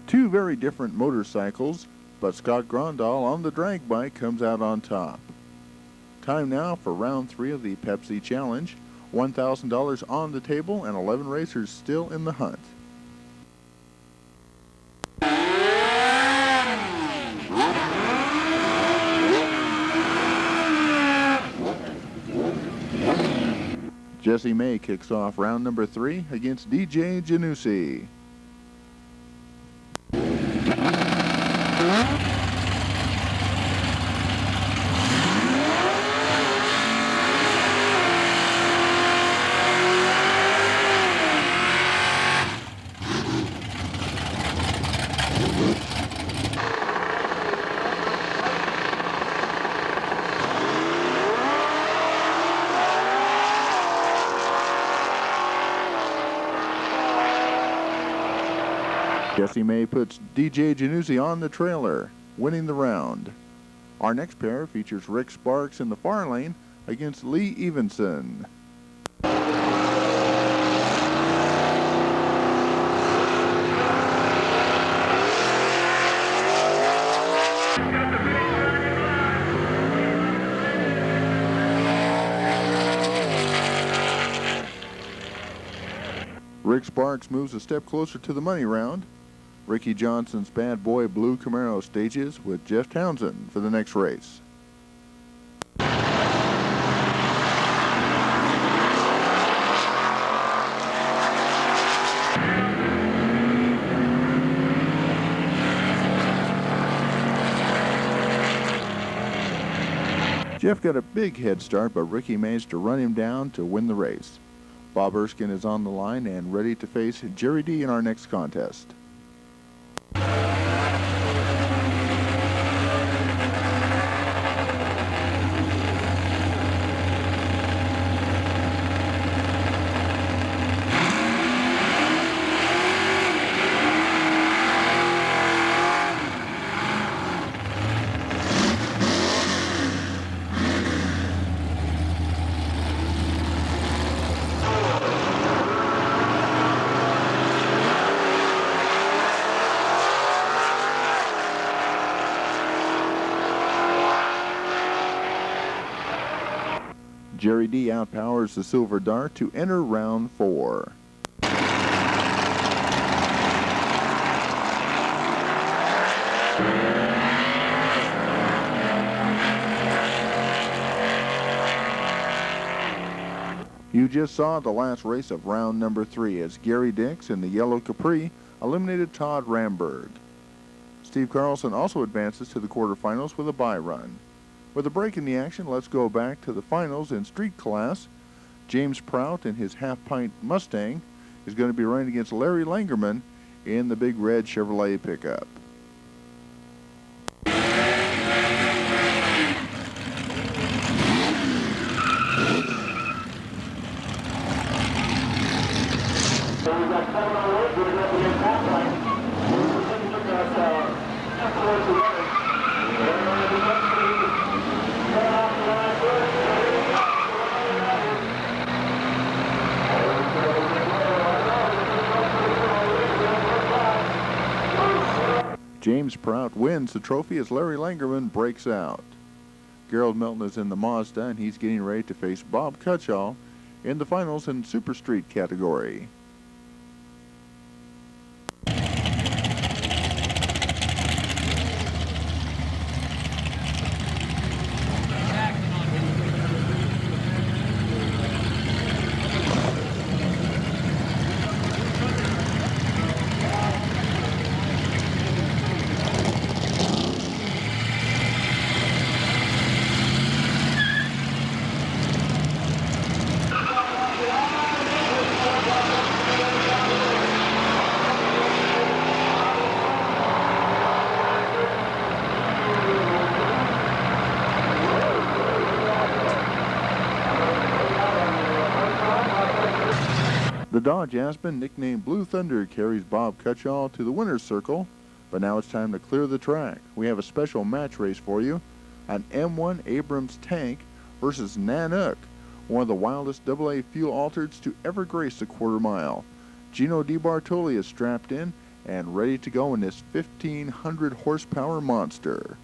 Two very different motorcycles, but Scott Grondal on the drag bike comes out on top. Time now for round 3 of the Pepsi Challenge. $1,000 on the table and 11 racers still in the hunt. Jesse May kicks off round number 3 against DJ Janussi. Jesse May puts DJ Janussi on the trailer, winning the round. Our next pair features Rick Sparks in the far lane against Lee Evenson. Rick Sparks moves a step closer to the money round. Ricky Johnson's Bad Boy Blue Camaro stages with Jeff Townsend for the next race. Jeff got a big head start, but Ricky managed to run him down to win the race. Bob Erskine is on the line and ready to face Jerry D in our next contest. Jerry D outpowers the Silver Dart to enter round 4. You just saw the last race of round number 3 as Gary Dix in the yellow Capri eliminated Todd Ramberg. Steve Carlson also advances to the quarterfinals with a bye run. With a break in the action, let's go back to the finals in street class. James Prout in his half-pint Mustang is going to be running against Larry Langerman in the big red Chevrolet pickup. James Prout wins the trophy as Larry Langerman breaks out. Gerald Milton is in the Mazda, and he's getting ready to face Bob Cutshall in the finals in Super Street category. The Dodge Aspen, nicknamed Blue Thunder, carries Bob Cutshall to the winner's circle, but now it's time to clear the track. We have a special match race for you, an M1 Abrams tank versus Nanook, one of the wildest AA fuel altereds to ever grace the quarter mile. Gino DiBartoli is strapped in and ready to go in this 1,500 horsepower monster.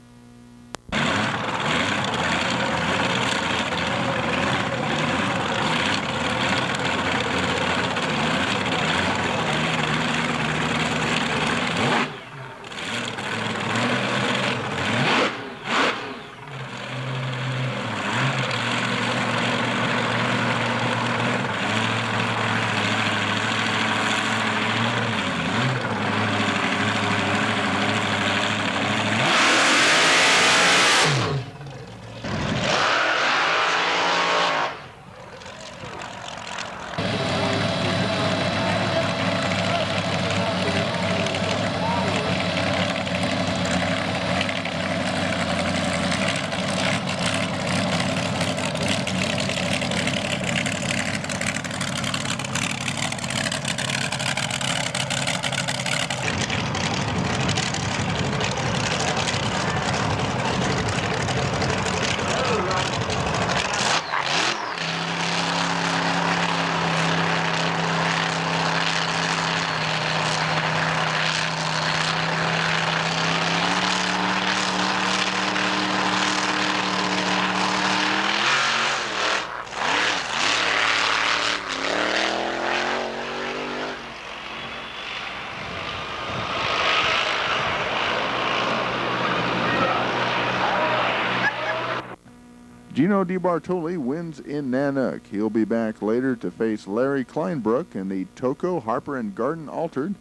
Gino DiBartoli wins in Nanook. He'll be back later to face Larry Kleinbrook in the Toco, Harper, and Garden Altered.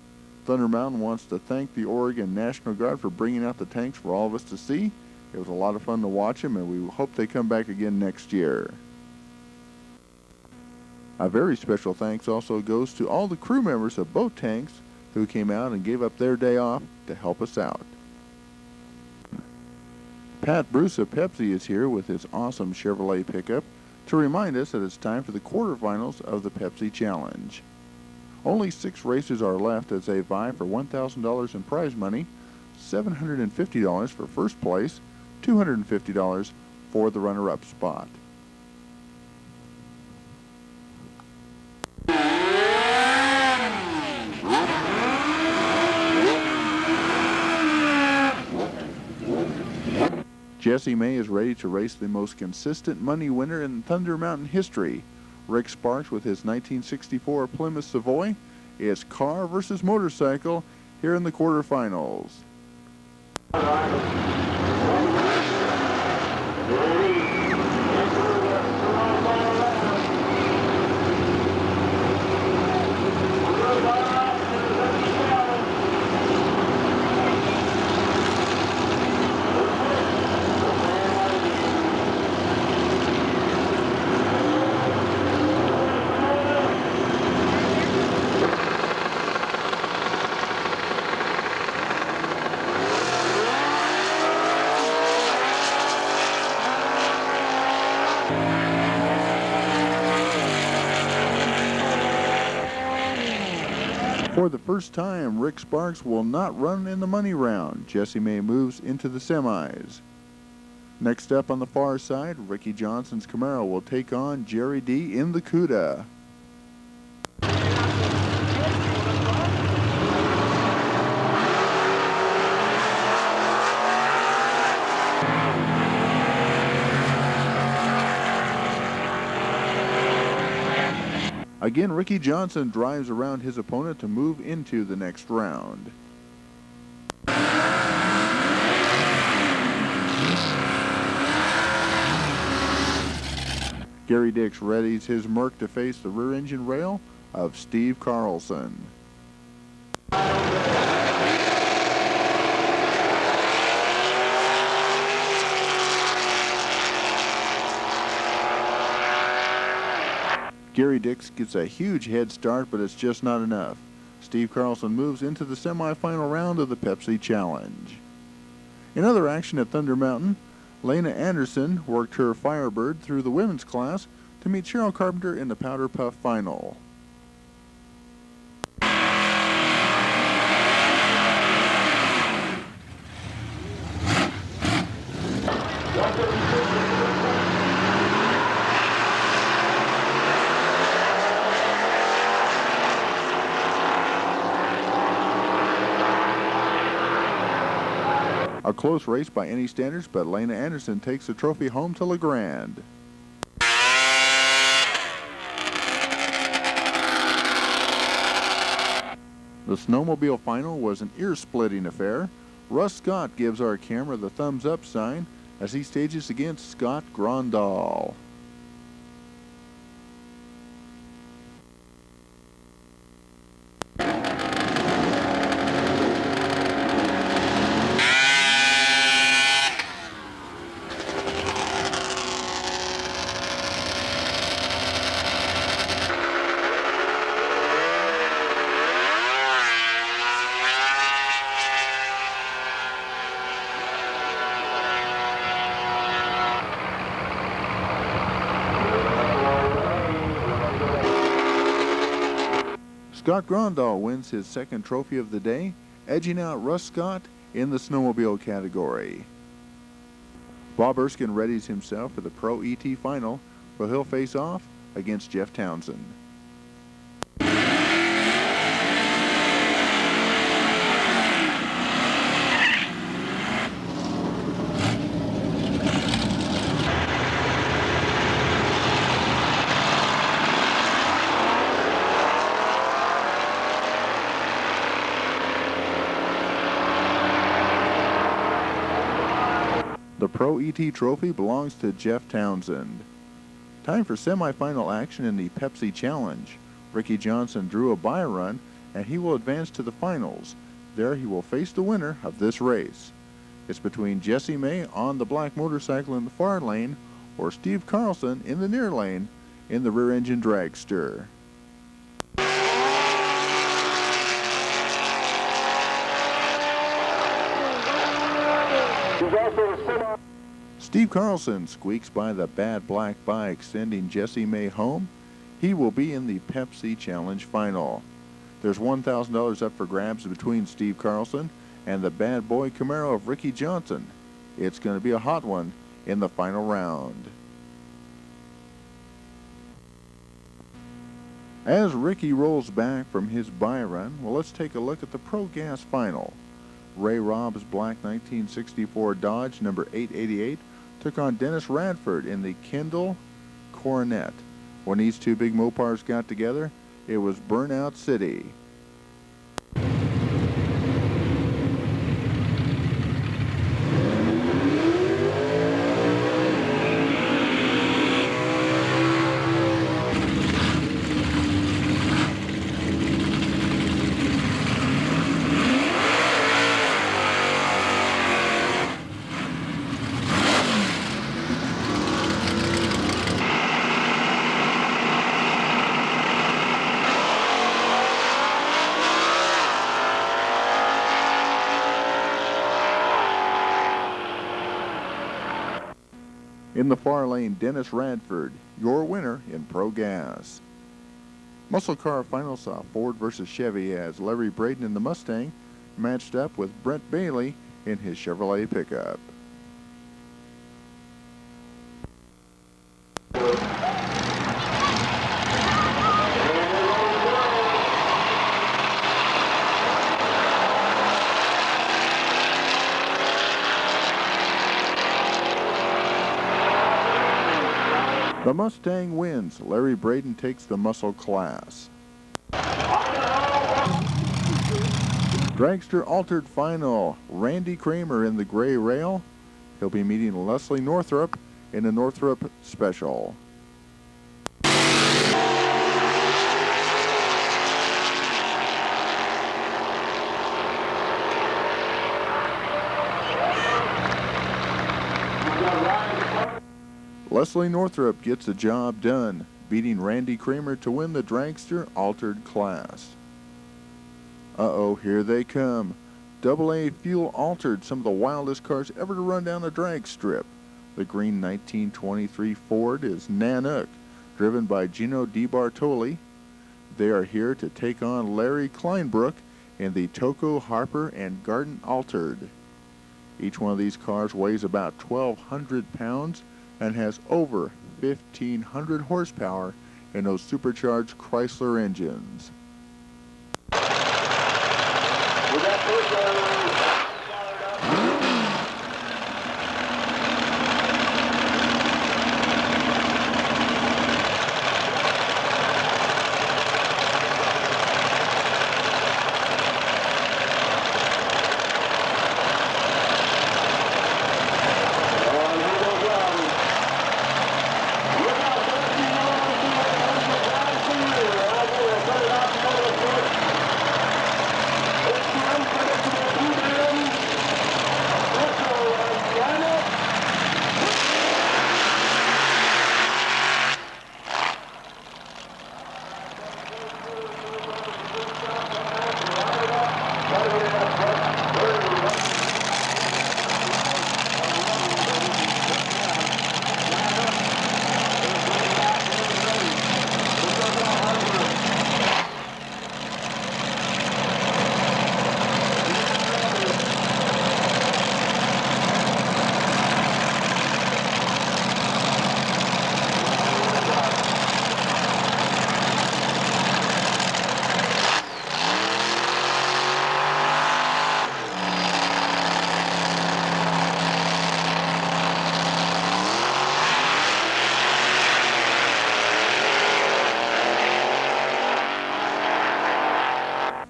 Thunder Mountain wants to thank the Oregon National Guard for bringing out the tanks for all of us to see. It was a lot of fun to watch them, and we hope they come back again next year. A very special thanks also goes to all the crew members of both tanks who came out and gave up their day off to help us out. Pat Bruce of Pepsi is here with his awesome Chevrolet pickup to remind us that it's time for the quarterfinals of the Pepsi Challenge. Only 6 races are left as they vie for $1,000 in prize money, $750 for first place, $250 for the runner-up spot. Jesse May is ready to race the most consistent money winner in Thunder Mountain history. Rick Sparks with his 1964 Plymouth Savoy is car versus motorcycle here in the quarterfinals. For the first time, Rick Sparks will not run in the money round. Jesse May moves into the semis. Next up on the far side, Ricky Johnson's Camaro will take on Jerry D in the Cuda. Again, Ricky Johnson drives around his opponent to move into the next round. Gary Dix readies his Merc to face the rear engine rail of Steve Carlson. Gary Dix gets a huge head start, but it's just not enough. Steve Carlson moves into the semifinal round of the Pepsi Challenge. In other action at Thunder Mountain, Lena Anderson worked her Firebird through the women's class to meet Cheryl Carpenter in the Powder Puff final. A close race by any standards, but Lena Anderson takes the trophy home to LeGrand. The snowmobile final was an ear-splitting affair. Russ Scott gives our camera the thumbs-up sign as he stages against Scott Grondal. Scott Grondal wins his second trophy of the day, edging out Russ Scott in the snowmobile category. Bob Erskine readies himself for the Pro ET final, where he'll face off against Jeff Townsend. The Pro ET trophy belongs to Jeff Townsend. Time for semifinal action in the Pepsi Challenge. Ricky Johnson drew a bye run, and he will advance to the finals. There he will face the winner of this race. It's between Jessie May on the black motorcycle in the far lane or Steve Carlson in the near lane in the rear-engine dragster. Steve Carlson squeaks by the bad black bike, sending Jessie May home. He will be in the Pepsi Challenge final. There's $1,000 up for grabs between Steve Carlson and the bad boy Camaro of Ricky Johnson. It's going to be a hot one in the final round. As Ricky rolls back from his bye run, well, let's take a look at the Pro Gas final. Ray Robb's black 1964 Dodge number 888 took on Dennis Radford in the Kendall Coronet. When these two big Mopars got together, it was Burnout City. In the far lane, Dennis Radford, your winner in Pro Gas. Muscle car final saw Ford versus Chevy as Larry Braden in the Mustang matched up with Brent Bailey in his Chevrolet pickup. The Mustang wins. Larry Braden takes the muscle class. Dragster altered final. Randy Kramer in the gray rail. He'll be meeting Leslie Northrup in a Northrup special. Leslie Northrup gets the job done, beating Randy Kramer to win the Dragster altered class. Uh-oh, here they come. AA fuel altered, some of the wildest cars ever to run down the drag strip. The green 1923 Ford is Nanook, driven by Gino DiBartoli. They are here to take on Larry Kleinbrook in the Toco Harper and Garden altered. Each one of these cars weighs about 1,200 pounds and has over 1,500 horsepower in those supercharged Chrysler engines.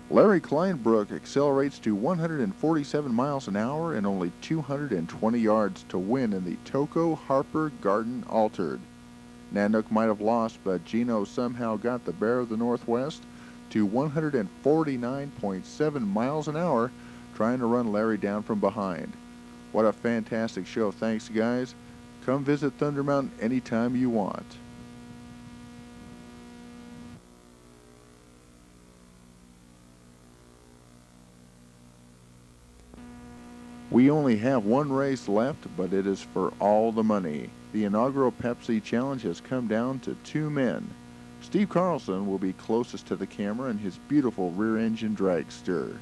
Larry Kleinbrook accelerates to 147 miles an hour and only 220 yards to win in the Toco Harper Garden Altered. Nanook might have lost, but Gino somehow got the Bear of the Northwest to 149.7 miles an hour, trying to run Larry down from behind. What a fantastic show. Thanks, guys. Come visit Thunder Mountain anytime you want. We only have one race left, but it is for all the money. The inaugural Pepsi Challenge has come down to 2 men. Steve Carlson will be closest to the camera in his beautiful rear-engine dragster.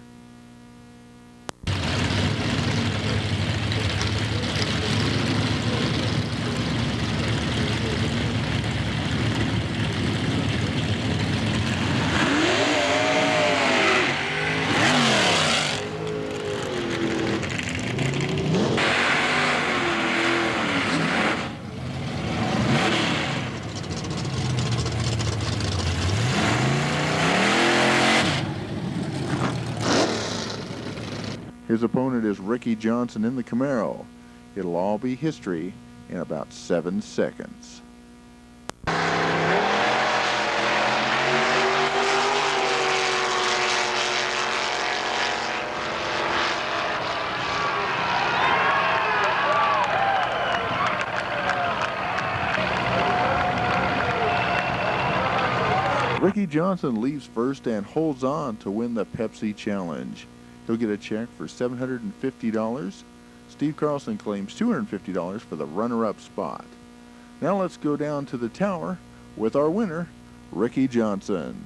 His opponent is Ricky Johnson in the Camaro. It'll all be history in about 7 seconds. Ricky Johnson leaves first and holds on to win the Pepsi Challenge. He'll get a check for $750. Steve Carlson claims $250 for the runner-up spot. Now let's go down to the tower with our winner, Ricky Johnson.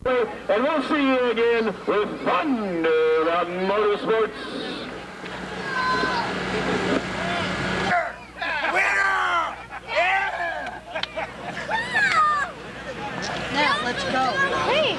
And we'll see you again with Thunder Mountain Motorsports. Now let's go. Hey!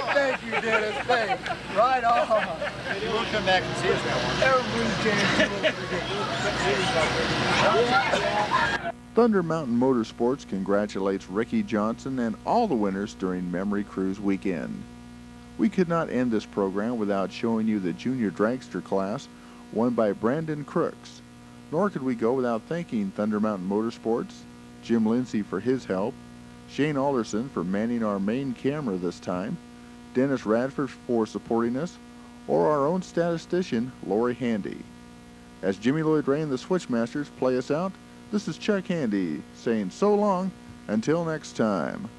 Thank you, Dennis. Thanks. Right on. We'll come back and see us now. Thunder Mountain Motorsports congratulates Ricky Johnson and all the winners during Memory Cruise weekend. We could not end this program without showing you the junior dragster class won by N Cruzz. Nor could we go without thanking Thunder Mountain Motorsports, Jim Lindsay for his help, Shane Alderson for manning our main camera this time, Dennis Radford for supporting us, or our own statistician, Lori Handy. As Jimmy Lloyd Ray and the Switchmasters play us out, this is Chuck Handy saying so long until next time.